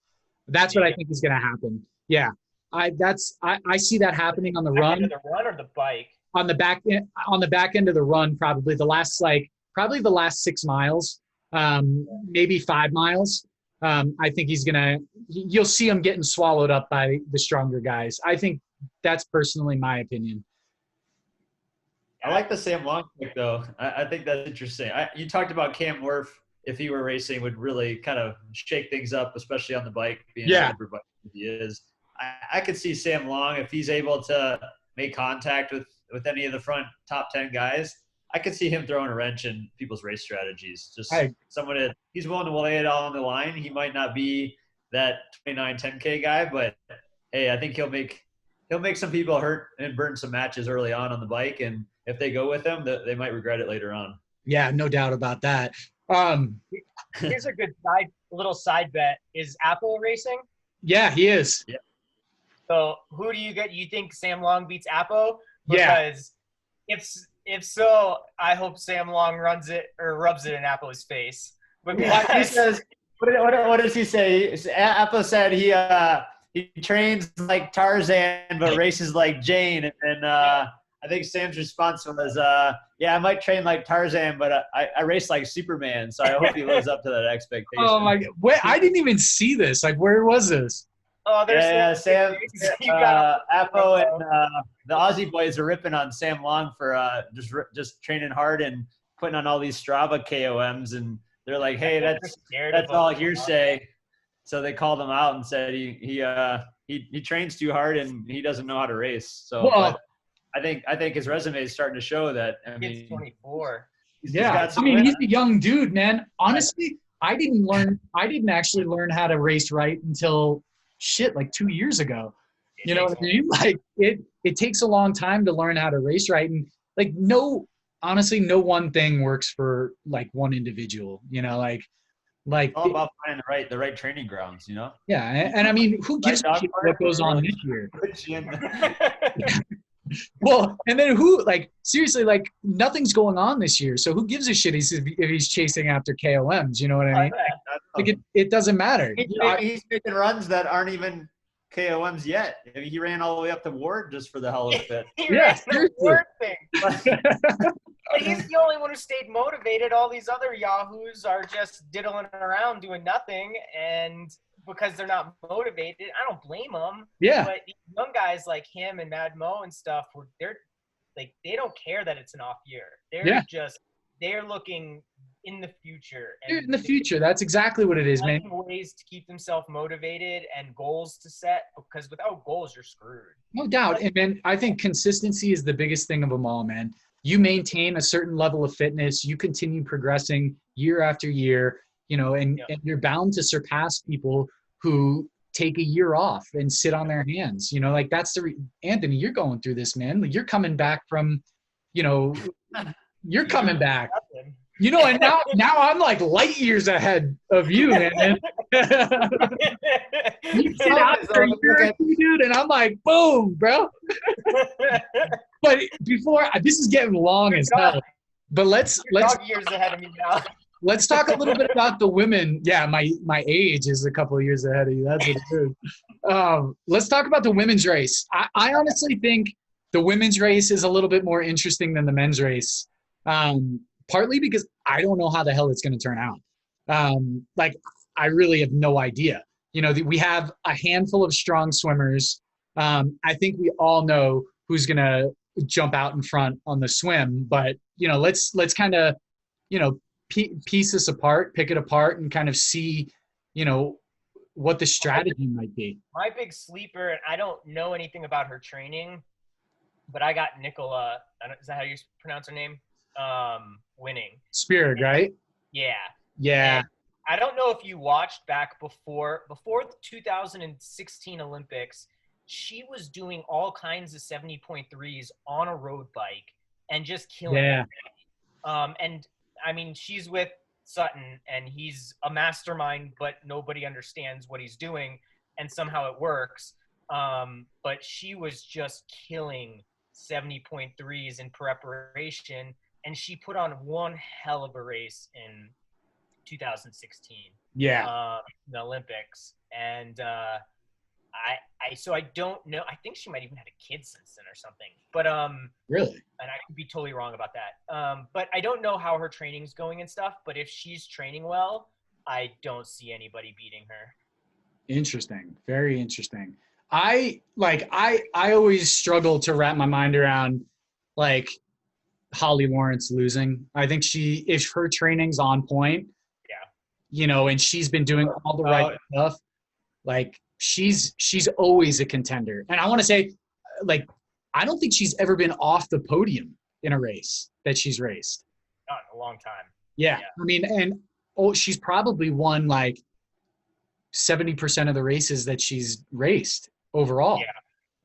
That's what I think is going to happen. Yeah, I see that happening on the run. The run or the bike? On the back end of the run, probably the last 6 miles, maybe 5 miles. I think you'll see him getting swallowed up by the stronger guys. I think that's personally my opinion. I like the Sam Long pick, though. I think that's interesting. You talked about Cam Wurf, if he were racing, would really kind of shake things up, especially on the bike, being super bike he is. I could see Sam Long, if he's able to make contact with any of the front top 10 guys, I could see him throwing a wrench in people's race strategies. Just someone that he's willing to lay it all on the line. He might not be that 29 10K guy, but hey, I think he'll make some people hurt and burn some matches early on the bike, and if they go with him, they might regret it later on. Yeah, no doubt about that. Here's a good little side bet. Is Apple racing? Yeah, he is. Yeah. So who do you get? You think Sam Long beats Apple? Because if so, I hope Sam Long runs it or rubs it in Apple's face. He says, what does he say? Apple said he trains like Tarzan but races like Jane, and I think Sam's response was, I might train like Tarzan, but I race like Superman, so I hope he lives up to that expectation. Oh my God. Wait, I didn't even see this. Like, where was this? Oh, there's Sam, Apo and the Aussie boys are ripping on Sam Long for just training hard and putting on all these Strava KOMs, and they're like, hey, that's all hearsay. So they called him out and said he trains too hard and he doesn't know how to race. So I think his resume is starting to show that. I mean, he's 24. He's a young dude, man. Honestly, I didn't actually learn how to race right until like 2 years ago. You know what I mean? Like it takes a long time to learn how to race right, and like honestly, no one thing works for like one individual. You know, like all about finding the right training grounds. You know? Yeah, and I mean, who gives a shit what goes on this year? Well, and then seriously, like nothing's going on this year. So who gives a shit if he's chasing after KOMs? You know what I mean? Like it doesn't matter. He's making runs that aren't even KOMs yet. I mean, he ran all the way up to Ward just for the hell of it. Yeah, the Ward thing. But he's the only one who stayed motivated. All these other yahoos are just diddling around doing nothing, and because they're not motivated, I don't blame them. Yeah. But young guys like him and Mad Mo and stuff, they don't care that it's an off year. They're looking in the future. And in the future, that's exactly what it is, man. Ways to keep themselves motivated and goals to set, because without goals, you're screwed. No doubt. And man, I think consistency is the biggest thing of them all, man. You maintain a certain level of fitness, you continue progressing year after year, and you're bound to surpass people who take a year off and sit on their hands. Like that's Anthony, you're going through this, man. You're coming back from, you're coming back. And now I'm like light years ahead of you, man. You sit out for a year or two, dude, and I'm like, boom, bro. But this is getting long as hell. But let's years ahead of me now. Let's talk a little bit about the women. Yeah, my age is a couple of years ahead of you. That's what it is. Let's talk about the women's race. I honestly think the women's race is a little bit more interesting than the men's race. Partly because I don't know how the hell it's going to turn out. I really have no idea. We have a handful of strong swimmers. I think we all know who's going to jump out in front on the swim, but let's kind of, piece this apart, pick it apart, and kind of see, what the strategy might be. My big sleeper, and I don't know anything about her training, but I got Nicola. Is that how you pronounce her name? Winning. Spirit, right? Yeah. Yeah. And I don't know if you watched back before the 2016 Olympics, she was doing all kinds of 70.3s on a road bike and just killing it. And I mean, she's with Sutton, and he's a mastermind, but nobody understands what he's doing, and somehow it works. But she was just killing 70.3s in preparation, and she put on one hell of a race in 2016. Yeah. The Olympics. And so I don't know. I think she might even had a kid since then or something. But Really? and I could be totally wrong about that. But I don't know how her training's going and stuff. But if she's training well, I don't see anybody beating her. Interesting. Very interesting. I always struggle to wrap my mind around like Holly Lawrence losing. I think if her training's on point, and she's been doing all the right stuff, like she's always a contender. And I want to say, like, I don't think she's ever been off the podium in a race that she's raced. Not in a long time. Yeah. I mean, and she's probably won like 70% of the races that she's raced overall. Yeah.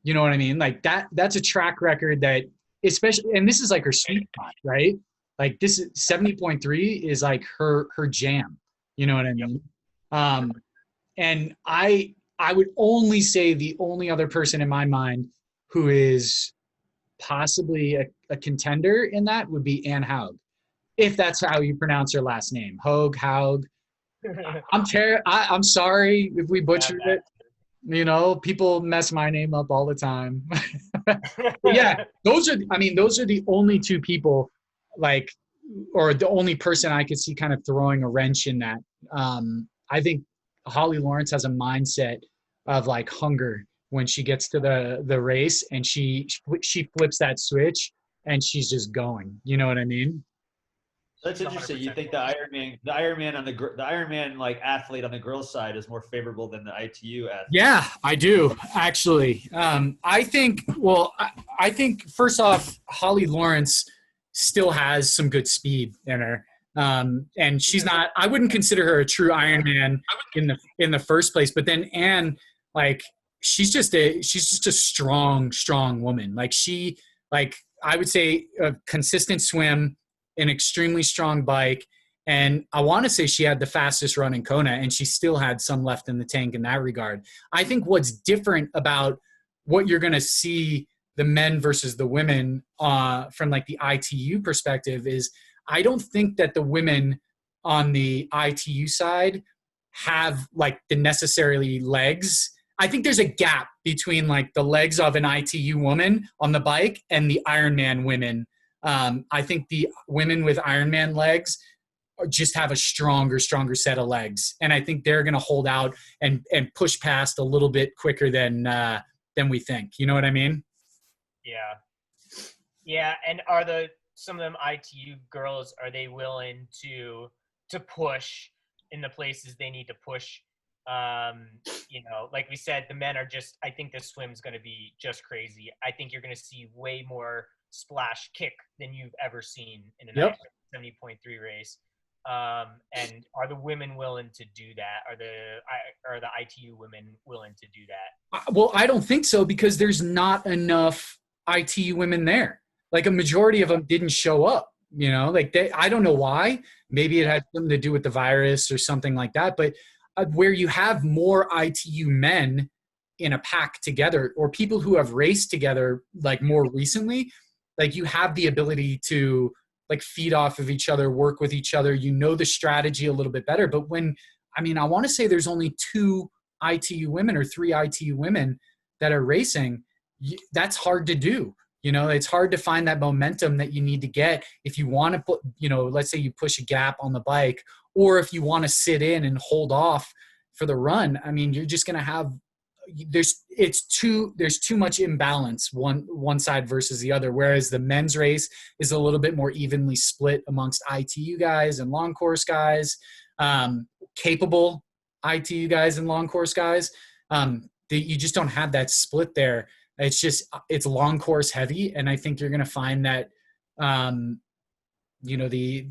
You know what I mean? Like that's a track record that, especially, and this is like her sweet spot, right? Like this is 70.3 is like her jam. You know what I mean? Yep. And I would only say the only other person in my mind who is possibly a contender in that would be Anne Haug, if that's how you pronounce her last name. Haug. I'm sorry if we butchered it. People mess my name up all the time. Yeah, those are the only two people, like, or the only person I could see kind of throwing a wrench in that. I think Holly Lawrence has a mindset of like hunger when she gets to the race, and she flips that switch and she's just going. You know what I mean? That's interesting. You think the Ironman like athlete on the girls' side is more favorable than the ITU athlete? Yeah, I do actually. I think first off, Holly Lawrence still has some good speed in her. And she's not, I wouldn't consider her a true Ironman in the first place, but then Anne, like, she's just a strong woman. Like I would say a consistent swim, an extremely strong bike. And I want to say she had the fastest run in Kona, and she still had some left in the tank in that regard. I think what's different about what you're going to see the men versus the women from like the ITU perspective is I don't think that the women on the ITU side have like the necessarily legs. I think there's a gap between like the legs of an ITU woman on the bike and the Ironman women. I think the women with Ironman legs just have a stronger set of legs. And I think they're going to hold out and push past a little bit quicker than we think. You know what I mean? Yeah. Yeah. And are some of them ITU girls, are they willing to push in the places they need to push? Like we said, the men are just, I think the swim's going to be just crazy. I think you're going to see way more splash kick than you've ever seen in an 70.3 race. And are the women willing to do that? Are the ITU women willing to do that? Well, I don't think so, because there's not enough ITU women there. Like a majority of them didn't show up, I don't know why. Maybe it had something to do with the virus or something like that. But where you have more ITU men in a pack together, or people who have raced together, like more recently, like you have the ability to like feed off of each other, work with each other, the strategy a little bit better. But I want to say there's only 2 ITU women or 3 ITU women that are racing. That's hard to do. It's hard to find that momentum that you need to get if you want to put, let's say you push a gap on the bike, or if you want to sit in and hold off for the run. I mean, you're just going to have, there's too much imbalance one side versus the other. Whereas the men's race is a little bit more evenly split amongst ITU guys and long course guys, capable ITU guys and long course guys. You just don't have that split there. It's long course heavy. And I think you're going to find that, and the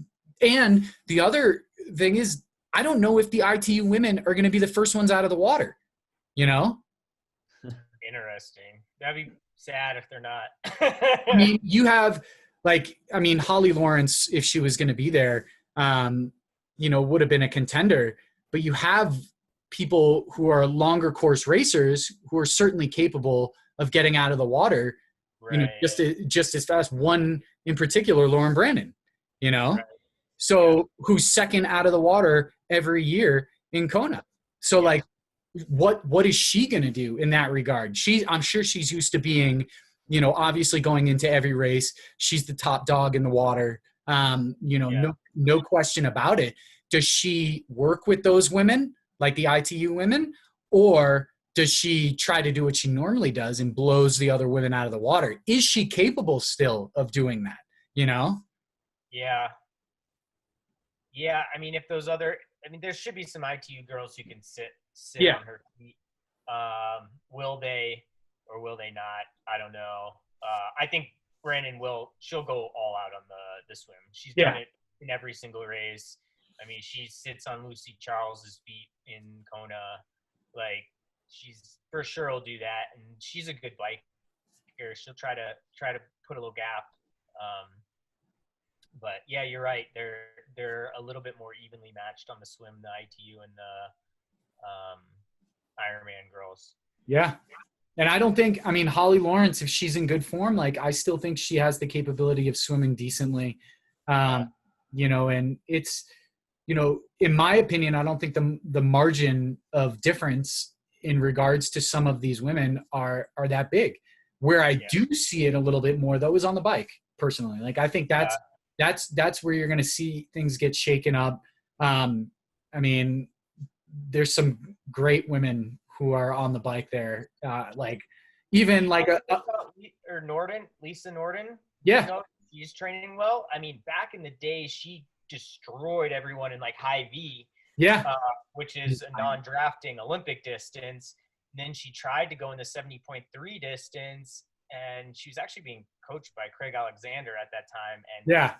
other thing is, I don't know if the ITU women are going to be the first ones out of the water, Interesting. That'd be sad if they're not. I mean, you have Holly Lawrence, if she was going to be there, would have been a contender, but you have people who are longer course racers who are certainly capable of getting out of the water, Right. just as fast. One in particular, Lauren Brandon, Right. so who's second out of the water every year in Kona. So like, what is she going to do in that regard? I'm sure she's used to being, obviously going into every race. She's the top dog in the water. No question about it. Does she work with those women, like the ITU women, or does she try to do what she normally does and blows the other women out of the water? Is she capable still of doing that? Yeah. Yeah. I mean, there should be some ITU girls who can sit on her feet. Will they or will they not? I don't know. I think Brandon she'll go all out on the swim. She's done it in every single race. I mean, she sits on Lucy Charles's feet in Kona. Like, she's for sure will do that, and she's a good biker. She'll try to put a little gap. But yeah, you're right. They're a little bit more evenly matched on the swim, the ITU and the Ironman girls. Yeah. And I don't think, Holly Lawrence, if she's in good form, like, I still think she has the capability of swimming decently. And it's, in my opinion, I don't think the margin of difference in regards to some of these women are that big. Where I do see it a little bit more, though, is on the bike, personally. Like, I think that's where you're going to see things get shaken up. There's some great women who are on the bike there. Lisa Norden. Yeah. She's training well. I mean, back in the day, she destroyed everyone in like high V. Yeah. Which is a non-drafting Olympic distance. And then she tried to go in the 70.3 distance, and she was actually being coached by Craig Alexander at that time. And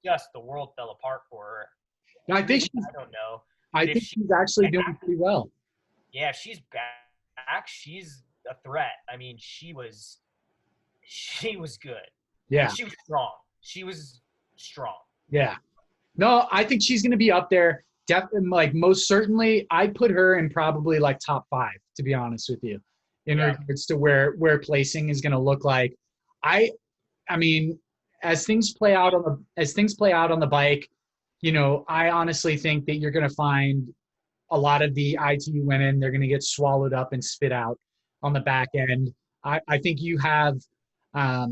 just the world fell apart for her. I don't know. I think she's actually doing pretty well. Yeah, she's back. She's a threat. I mean, she was good. Yeah. And she was strong. Yeah. No, I think she's going to be up there. Definitely, like, most certainly, I'd put her in probably like top 5, to be honest with you, in regards to where placing is going to look like. I mean, as things play out on the bike, I honestly think that you're going to find a lot of the ITU women, they're going to get swallowed up and spit out on the back end. I think you have, a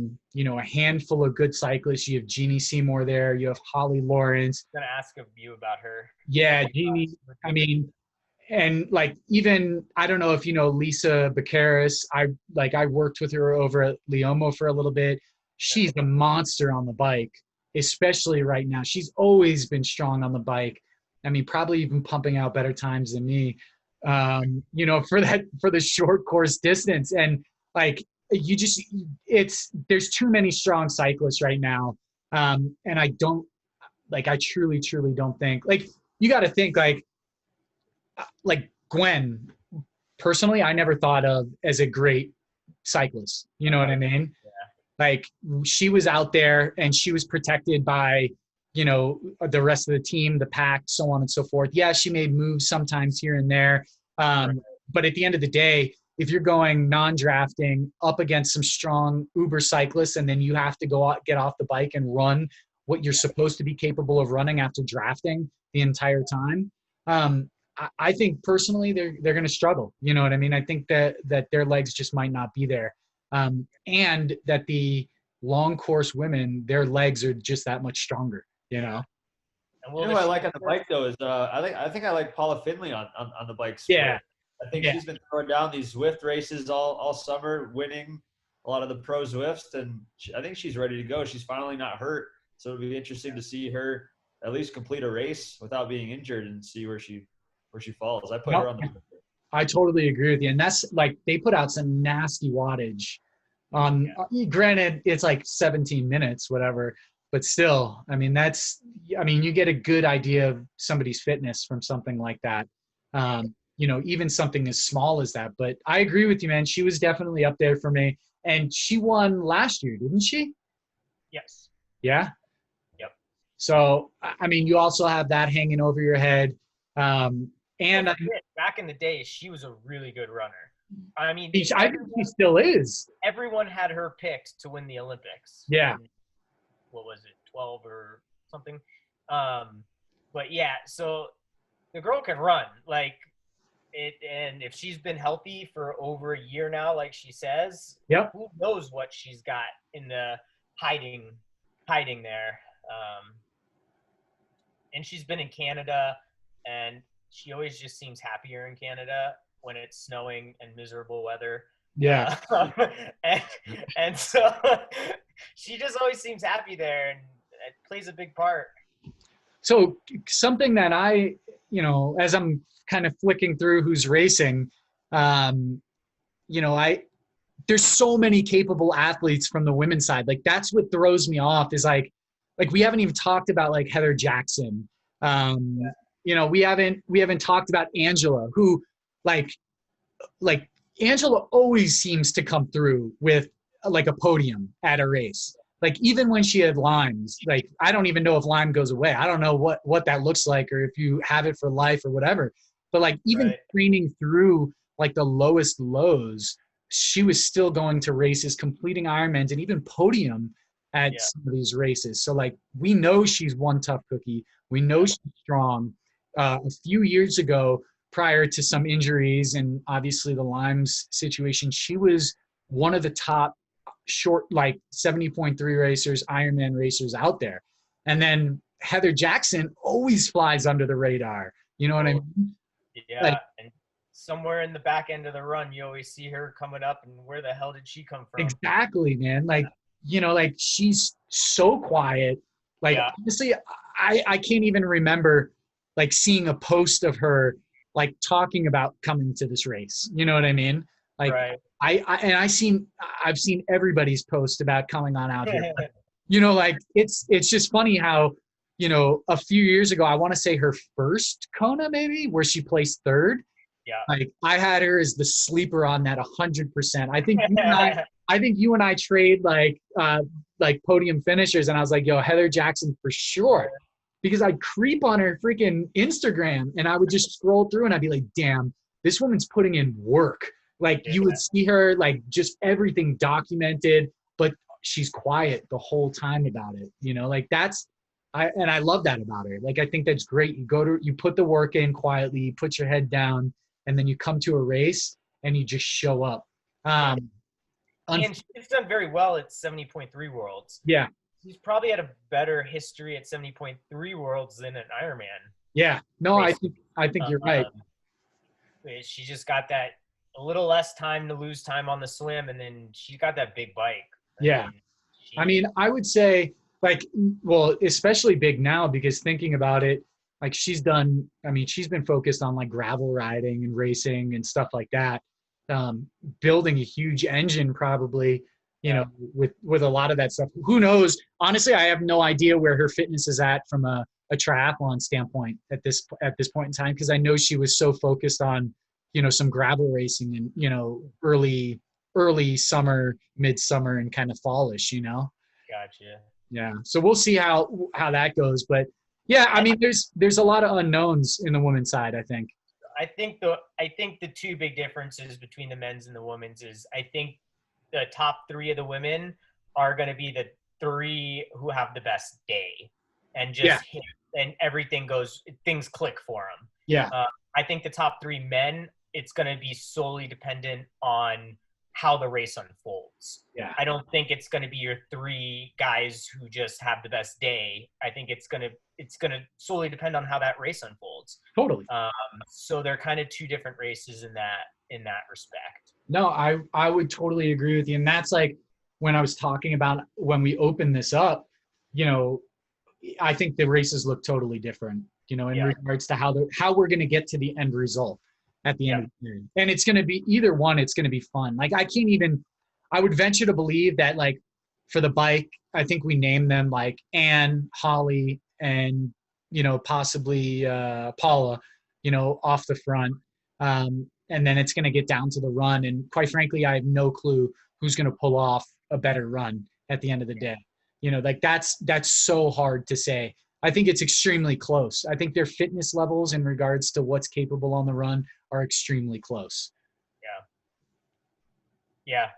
handful of good cyclists. You have Jeannie Seymour there. You have Holly Lawrence. I'm going to ask you about her. Yeah, Jeannie. And like, even, I don't know if you know Lisa Baccaris. I worked with her over at Leomo for a little bit. She's a monster on the bike, especially right now. She's always been strong on the bike. Probably even pumping out better times than me, for the short course distance. And like, there's too many strong cyclists right now. And I truly, truly don't think, like, you got to think like Gwen, personally, I never thought of as a great cyclist. You know what I mean? Yeah. Like, she was out there and she was protected by, the rest of the team, the pack, so on and so forth. Yeah, she made moves sometimes here and there. But at the end of the day, if you're going non-drafting up against some strong Uber cyclists, and then you have to go out, get off the bike and run what you're supposed to be capable of running after drafting the entire time, I think personally they're going to struggle. You know what I mean? I think that their legs just might not be there. And that the long course women, their legs are just that much stronger, And what I like on the bike, though, is I think I like Paula Finley on the bike sport. Yeah. I think she's been throwing down these Zwift races all summer, winning a lot of the pro Zwifts, and I think she's ready to go. She's finally not hurt, so it'll be interesting to see her at least complete a race without being injured and see where she falls. I put her on the. I totally agree with you, and that's like, they put out some nasty wattage on. Granted, it's like 17 minutes, whatever, but still, you get a good idea of somebody's fitness from something like that. Even something as small as that. But I agree with you, man. She was definitely up there for me. And she won last year, didn't she? Yes. Yeah? Yep. So, I mean, you also have that hanging over your head. And back in the day, she was a really good runner. I mean, I think she still is. Everyone had her picked to win the Olympics. Yeah. What was it, 12 or something? But yeah, so the girl can run like it, and if she's been healthy for over a year now, like she says, yep. Who knows what she's got in the hiding there. And she's been in Canada, and she always just seems happier in Canada when it's snowing and miserable weather. Yeah. And so she just always seems happy there, and it plays a big part. So something that I, you know, as I'm kind of flicking through who's racing, you know, there's so many capable athletes from the women's side. Like that's what throws me off is like we haven't even talked about like Heather Jackson. You know, we haven't talked about Angela, who like Angela always seems to come through with like a podium at a race. Like even when she had Lyme's, like I don't even know if Lyme goes away. I don't know what that looks like or if you have it for life or whatever. But like even training through like the lowest lows, she was still going to races, completing Ironmans and even podium at some of these races. So like we know she's one tough cookie. We know she's strong. A few years ago, prior to some injuries and obviously the Lyme's situation, she was one of the top short, like 70.3 racers, Ironman racers out there. And then Heather Jackson always flies under the radar. You know what I mean? Yeah. Like, and somewhere in the back end of the run, you always see her coming up, and where the hell did she come from? Exactly, man. Like, you know, like she's so quiet. Like, honestly, I can't even remember like seeing a post of her like talking about coming to this race. You know what I mean? Like I've seen everybody's post about coming on out here. But, you know, like it's just funny how, you know, a few years ago, I want to say her first Kona maybe where she placed third. Yeah. Like I had her as the sleeper on that 100%. I think you and I trade like podium finishers, and I was like, yo, Heather Jackson for sure. Because I'd creep on her freaking Instagram and I would just scroll through and I'd be like, damn, this woman's putting in work. Like you would see her like just everything documented, but she's quiet the whole time about it. You know, like and I love that about her. Like, I think that's great. You put the work in quietly, you put your head down, and then you come to a race and you just show up. And she's done very well at 70.3 Worlds. Yeah. She's probably had a better history at 70.3 Worlds than an Ironman. Yeah. No, I think you're right. She just got that a little less time to lose time on the swim, and then she got that big bike. I mean, I would say like, well, especially big now because thinking about it, like she's been focused on like gravel riding and racing and stuff like that. Building a huge engine probably, you know, with a lot of that stuff. Who knows? Honestly, I have no idea where her fitness is at from a triathlon standpoint at this point in time, because I know she was so focused on, you know, some gravel racing and, you know, early summer, midsummer, and kind of fallish, you know. Gotcha. Yeah. So we'll see how that goes. But yeah, I mean, there's a lot of unknowns in the women's side, I think. I think the two big differences between the men's and the women's is I think the top three of the women are going to be the three who have the best day and just hit, and things click for them. Yeah. I think the top three men, it's going to be solely dependent on how the race unfolds. Yeah. I don't think it's going to be your three guys who just have the best day. I think it's going to solely depend on how that race unfolds. Totally. So they're kind of two different races in that respect. No, I would totally agree with you. And that's like when I was talking about when we opened this up, you know, I think the races look totally different, you know, in regards to how we're going to get to the end result at the end of the period. And it's going to be either one, it's going to be fun. Like I would venture to believe that like for the bike, I think we named them like Anne, Holly, and, you know, possibly Paula, you know, off the front. And then it's going to get down to the run. And quite frankly, I have no clue who's going to pull off a better run at the end of the day. You know, like that's so hard to say. I think it's extremely close. I think their fitness levels in regards to what's capable on the run are extremely close. Yeah.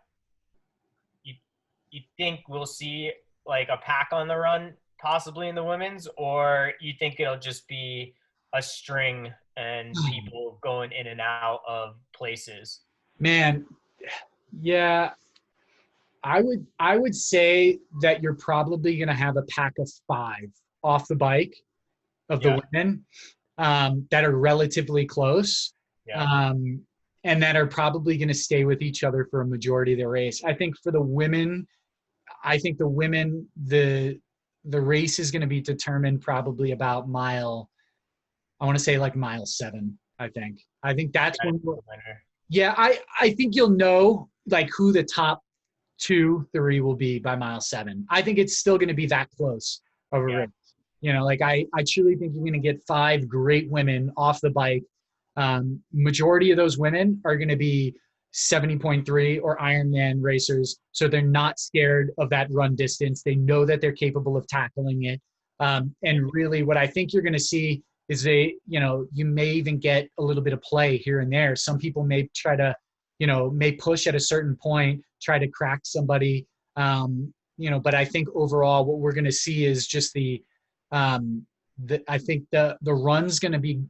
You think we'll see like a pack on the run possibly in the women's, or you think it'll just be a string and people going in and out of places? Man, yeah, I would say that you're probably going to have a pack of 5 off the bike of the women that are relatively close. And that are probably going to stay with each other for a majority of the race. I think for the women, the race is going to be determined probably about mile 7, I think. I think that's when I think you'll know like who the top 2, 3 will be by mile 7. I think it's still going to be that close of a race. You know, like I truly think you're going to get 5 great women off the bike. Majority of those women are going to be 70.3 or Ironman racers. So they're not scared of that run distance. They know that they're capable of tackling it. And really what I think you're going to see is you may even get a little bit of play here and there. Some people may try to, may push at a certain point, try to crack somebody, but I think overall what we're going to see is just I think the run's going to be,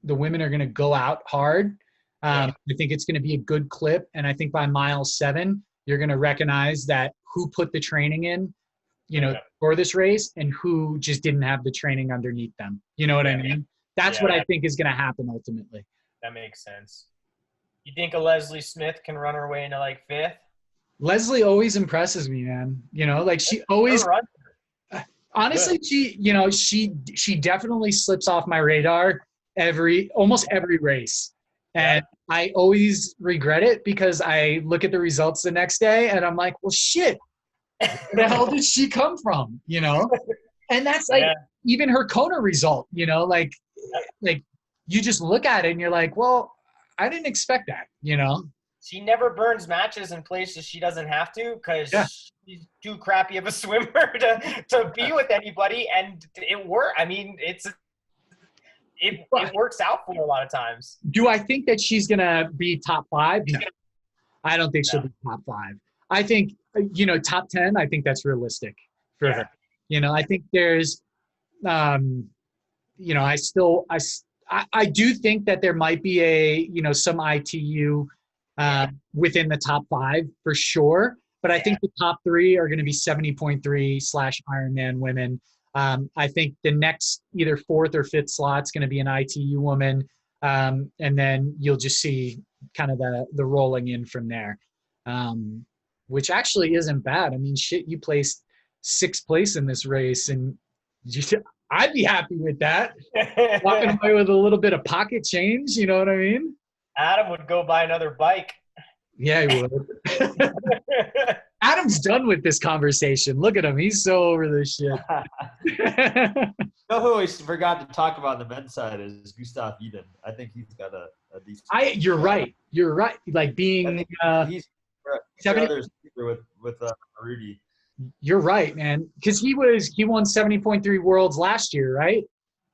the women are going to go out hard. I think it's going to be a good clip. And I think by mile 7, you're going to recognize that who put the training in, for this race and who just didn't have the training underneath them. You know what I mean? That's what I think is going to happen ultimately. That makes sense. You think a Leslie Smith can run her way into like 5th? Leslie always impresses me, man. Like she always, honestly, she definitely slips off my radar almost every race. And I always regret it because I look at the results the next day and I'm like, well, shit, where the hell did she come from? And that's like even her Kona result, like you just look at it and you're like, well, I didn't expect that, She never burns matches in places she doesn't have to because she's too crappy of a swimmer to be with anybody. And it works. I mean, it works out for her a lot of times. Do I think that she's going to be top 5? No. I don't think she'll be top 5. I think, top 10, I think that's realistic for her. I think there's, I do think that there might be some ITU within the top 5 for sure. But I think the top 3 are going to be 70.3 / Ironman women. I think the next either 4th or 5th slot's going to be an ITU woman. And then you'll just see kind of the rolling in from there, which actually isn't bad. I mean, shit, you placed 6th place in this race and I'd be happy with that. Walking away with a little bit of pocket change, you know what I mean? Adam would go buy another bike. Yeah, he would. Adam's done with this conversation. Look at him. He's so over this shit. Who we forgot to talk about on the men's side is Gustav Eden. I think he's got a decent. You're right. You're right. Like being he's others with Rudy. You're right, man. Because he won 70.3 worlds last year, right?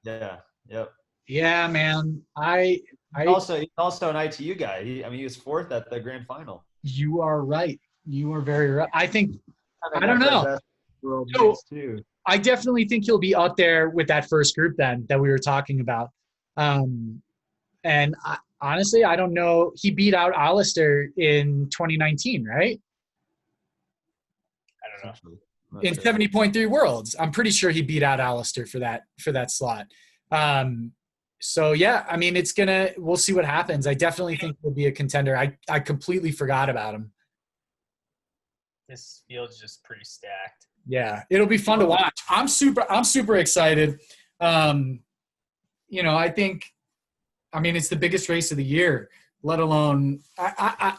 Yeah. Yep. Yeah, man. He's also an ITU guy. He was 4th at the grand final. You are right. You are very right. I don't know. I definitely think he'll be up there with that first group then that we were talking about. And honestly, I don't know. He beat out Alistair in 2019, right? I don't know. In 70.3 worlds. I'm pretty sure he beat out Alistair for that slot. So yeah, I mean, we'll see what happens. I definitely think he'll be a contender. I completely forgot about him. This field's just pretty stacked. Yeah, it'll be fun to watch. I'm super excited. I think, it's the biggest race of the year, let alone I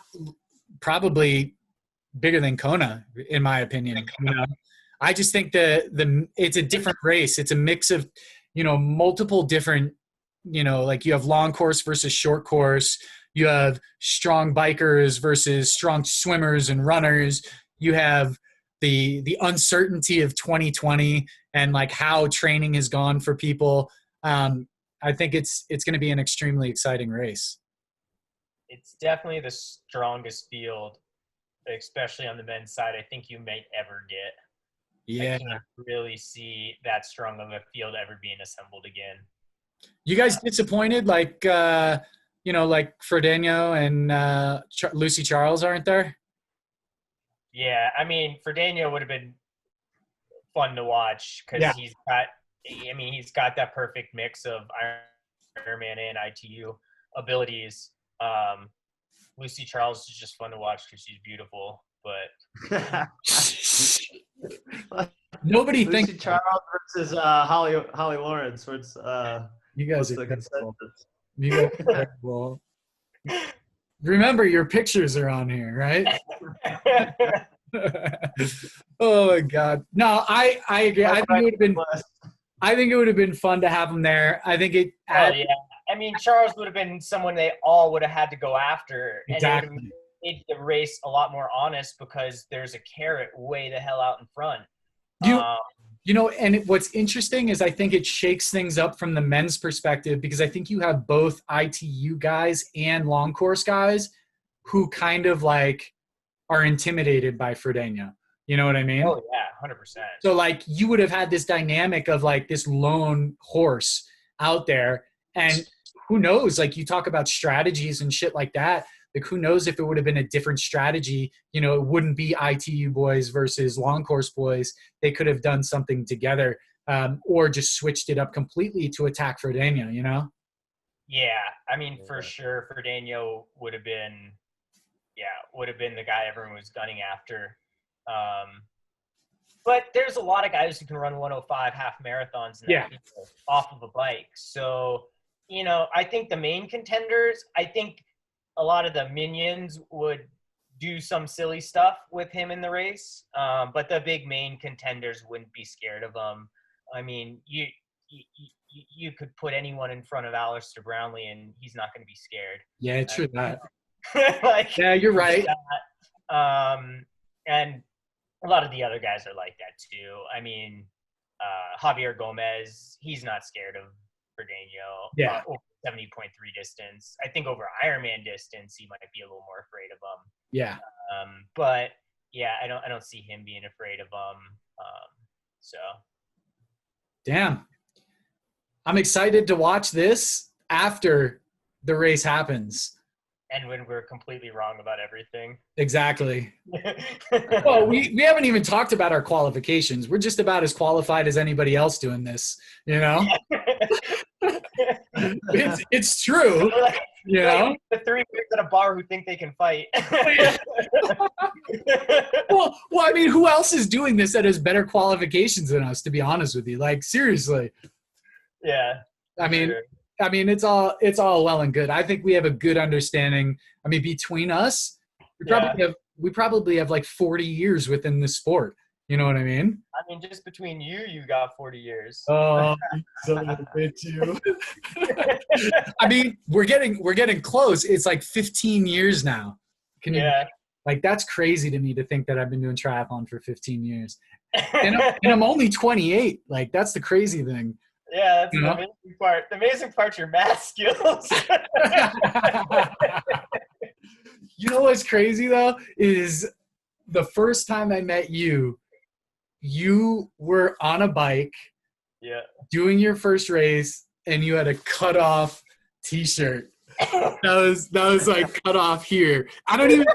probably bigger than Kona, in my opinion. I just think it's a different race. It's a mix of, multiple different, like you have long course versus short course. You have strong bikers versus strong swimmers and runners. You have the uncertainty of 2020 and like how training has gone for people. I think it's going to be an extremely exciting race. It's definitely the strongest field, especially on the men's side, I think you may ever get. Yeah. I can't really see that strong of a field ever being assembled again. You guys disappointed, like, like Fredeno and Lucy Charles aren't there? Yeah, I mean, Fredeno would have been fun to watch because he's got that perfect mix of Ironman and ITU abilities. Lucy Charles is just fun to watch because she's beautiful, but nobody Lucy thinks Charles versus Holly Lawrence. What's you guys the are consensus? you guys are terrible. Remember, your pictures are on here, right? Oh my God! No, I agree. I think it would have been fun to have him there. I think it. Oh yeah, I mean, Charles would have been someone they all would have had to go after, and Exactly. it would have made the race a lot more honest because there's a carrot way the hell out in front. And what's interesting is I think it shakes things up from the men's perspective because I think you have both ITU guys and long course guys who kind of like are intimidated by Fredeno. You know what I mean? Oh yeah, 100%. So like you would have had this dynamic of like this lone horse out there, and who knows, like you talk about strategies and shit like that. Like who knows if it would have been a different strategy, it wouldn't be ITU boys versus long course boys. They could have done something together or just switched it up completely to attack Fredeno, Yeah, I mean, for sure, Fredeno would have been the guy everyone was gunning after. But there's a lot of guys who can run 105 half marathons off of a bike. So, I think the main contenders, I think a lot of the minions would do some silly stuff with him in the race. But the big main contenders wouldn't be scared of him. I mean, you could put anyone in front of Alistair Brownlee and he's not going to be scared. Yeah, true that. Yeah, you're right. And a lot of the other guys are like that too. I mean, Javier Gomez, he's not scared of Fredeno. Yeah. Over 70.3 distance. I think over Ironman distance, he might be a little more afraid of him. Yeah. But yeah, I don't see him being afraid of him. So. Damn. I'm excited to watch this after the race happens. And when we're completely wrong about everything. Exactly. Well, we haven't even talked about our qualifications. We're just about as qualified as anybody else doing this, It's true, The three guys at a bar who think they can fight. Well, I mean, who else is doing this that has better qualifications than us, to be honest with you? Like, seriously. Yeah. I mean, it's all well and good. I think we have a good understanding. I mean, between us, we probably have like 40 years within the sport. You know what I mean? I mean, just between you got 40 years. Oh, son of a bitch, you. I mean, we're getting close. It's like 15 years now. Like, that's crazy to me to think that I've been doing triathlon for 15 years. And I'm only 28. Like, that's the crazy thing. Yeah, that's the amazing part. The amazing part's your math skills. You know what's crazy, though, is the first time I met you, you were on a bike doing your first race, and you had a cut-off T-shirt. That was like cut off here. I don't even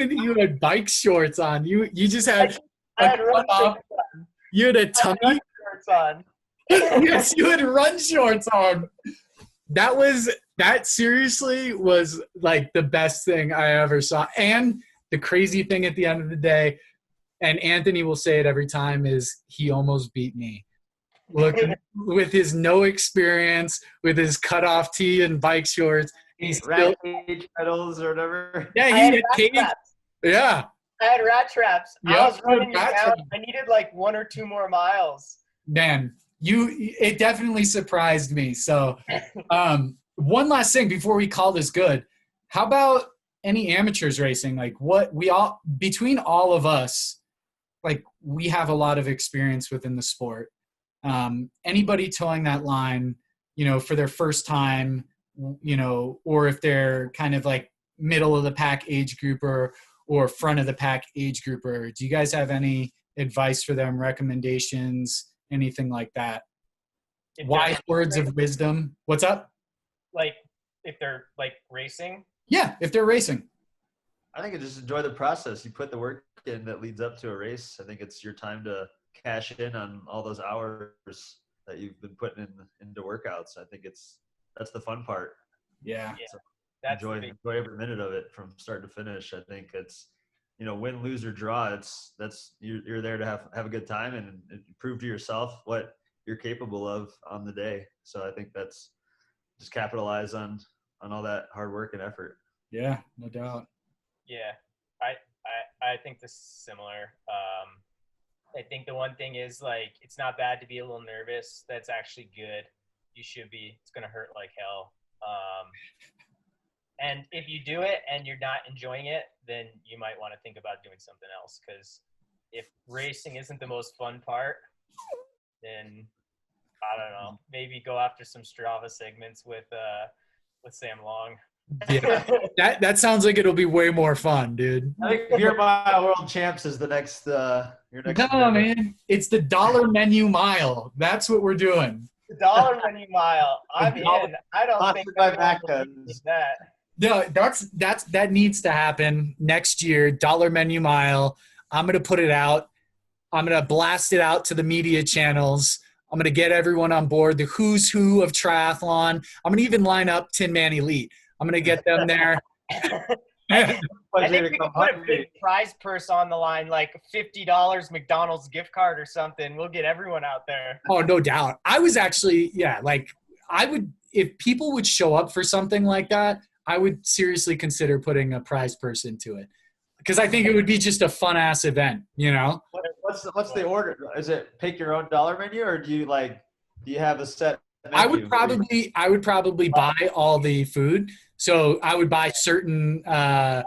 think you had bike shorts on. You just had cut off. You had a tummy shorts on. Yes, you had run shorts on. That seriously was like the best thing I ever saw. And the crazy thing at the end of the day, and Anthony will say it every time, is he almost beat me. Look, with his no experience, with his cutoff tee and bike shorts, he's still cage pedals or whatever. Yeah, he had cage. Yeah, I had rat traps. Yep, I was running down. I needed like 1 or 2 more miles. Man, it definitely surprised me. So, one last thing before we call this good. How about any amateurs racing? Like, between all of us, like we have a lot of experience within the sport. Anybody towing that line, you know, for their first time, you know, or if they're kind of like middle of the pack age grouper or front of the pack age grouper, do you guys have any advice for them, recommendations, anything like that? Wise words of wisdom. What's up? Like if they're like racing? Yeah, if they're racing. I think just enjoy the process. You put the work in that leads up to a race. I think it's your time to cash in on all those hours that you've been putting into workouts. I think that's the fun part. Yeah. So enjoy every minute of it from start to finish. I think it's, you know, win, lose, or draw. You're there to have a good time and prove to yourself what you're capable of on the day. So I think that's just capitalize on all that hard work and effort. Yeah, no doubt. Yeah, I think this is similar. I think the one thing is, like, it's not bad to be a little nervous. That's actually good. You should be. It's going to hurt like hell. And if you do it and you're not enjoying it, then you might want to think about doing something else. Because if racing isn't the most fun part, then I don't know. Maybe go after some Strava segments with Sam Long. Yeah, that sounds like it'll be way more fun, dude. I think Beer Mile World Champs is the next. Your next. No, man, it's the dollar menu mile. That's what we're doing. The dollar menu mile. I'm in. I don't think that. No, that needs to happen next year. Dollar menu mile. I'm gonna put it out. I'm gonna blast it out to the media channels. I'm gonna get everyone on board. The who's who of triathlon. I'm gonna even line up Tin Man Elite. I'm going to get them there. I think we can put a big prize purse on the line, like $50 McDonald's gift card or something. We'll get everyone out there. Oh, no doubt. I was actually, I would, if people would show up for something like that, I would seriously consider putting a prize purse into it. Because I think it would be just a fun-ass event, you know? What's the order? Is it pick your own dollar menu, or do you have a set menu? I would probably buy all the food. So I would buy certain. I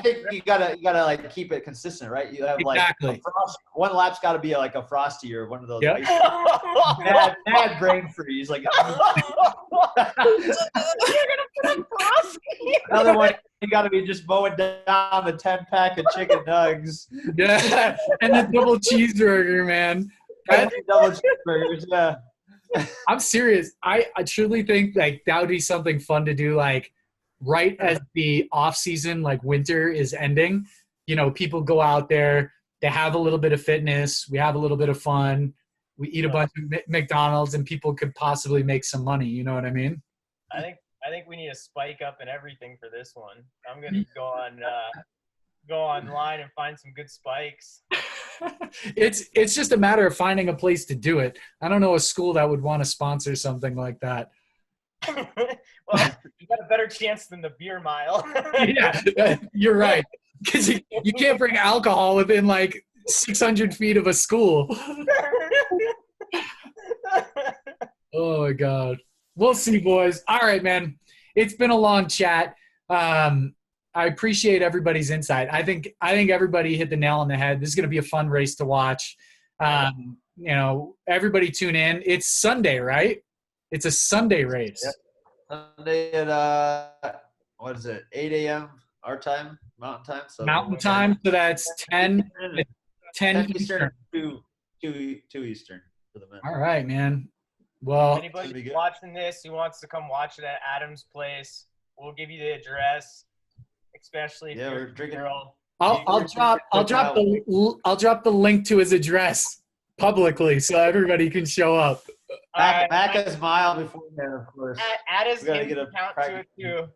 think you gotta like keep it consistent, right? You have exactly. Like one lap's got to be like a Frosty or one of those. Yep. Bad brain freeze. Like you're gonna put a Frosty. Another one, you got to be just mowing down the 10-pack of chicken nugs. Yeah, and the double cheeseburger, man. Double cheeseburgers, yeah. I'm serious. I truly think like that would be something fun to do, like right as the off season, like winter is ending. You know, people go out there, they have a little bit of fitness, we have a little bit of fun, we eat a bunch of McDonald's, and people could possibly make some money. You know what I mean? I think we need a spike up and everything for this one. I'm gonna go online and find some good spikes. It's just a matter of finding a place to do it. I don't know a school that would want to sponsor something like that. Well, you got a better chance than the beer mile. Yeah, you're right. Because you can't bring alcohol within like 600 feet of a school. Oh my God. We'll see, boys. All right, man. It's been a long chat. I appreciate everybody's insight. I think everybody hit the nail on the head. This is going to be a fun race to watch. You know, everybody tune in. It's Sunday, right? It's a Sunday race. Yep. Sunday at, 8 a.m. our time, mountain time? So Mountain time, so that's 10 Eastern. 2 Eastern for the men. All right, man. Well, anybody watching this who wants to come watch it at Adam's place, we'll give you the address. Especially if you're drinking. I'll drop the link to his address publicly so everybody can show up. Back his mile before there, of course. Add his account to it too.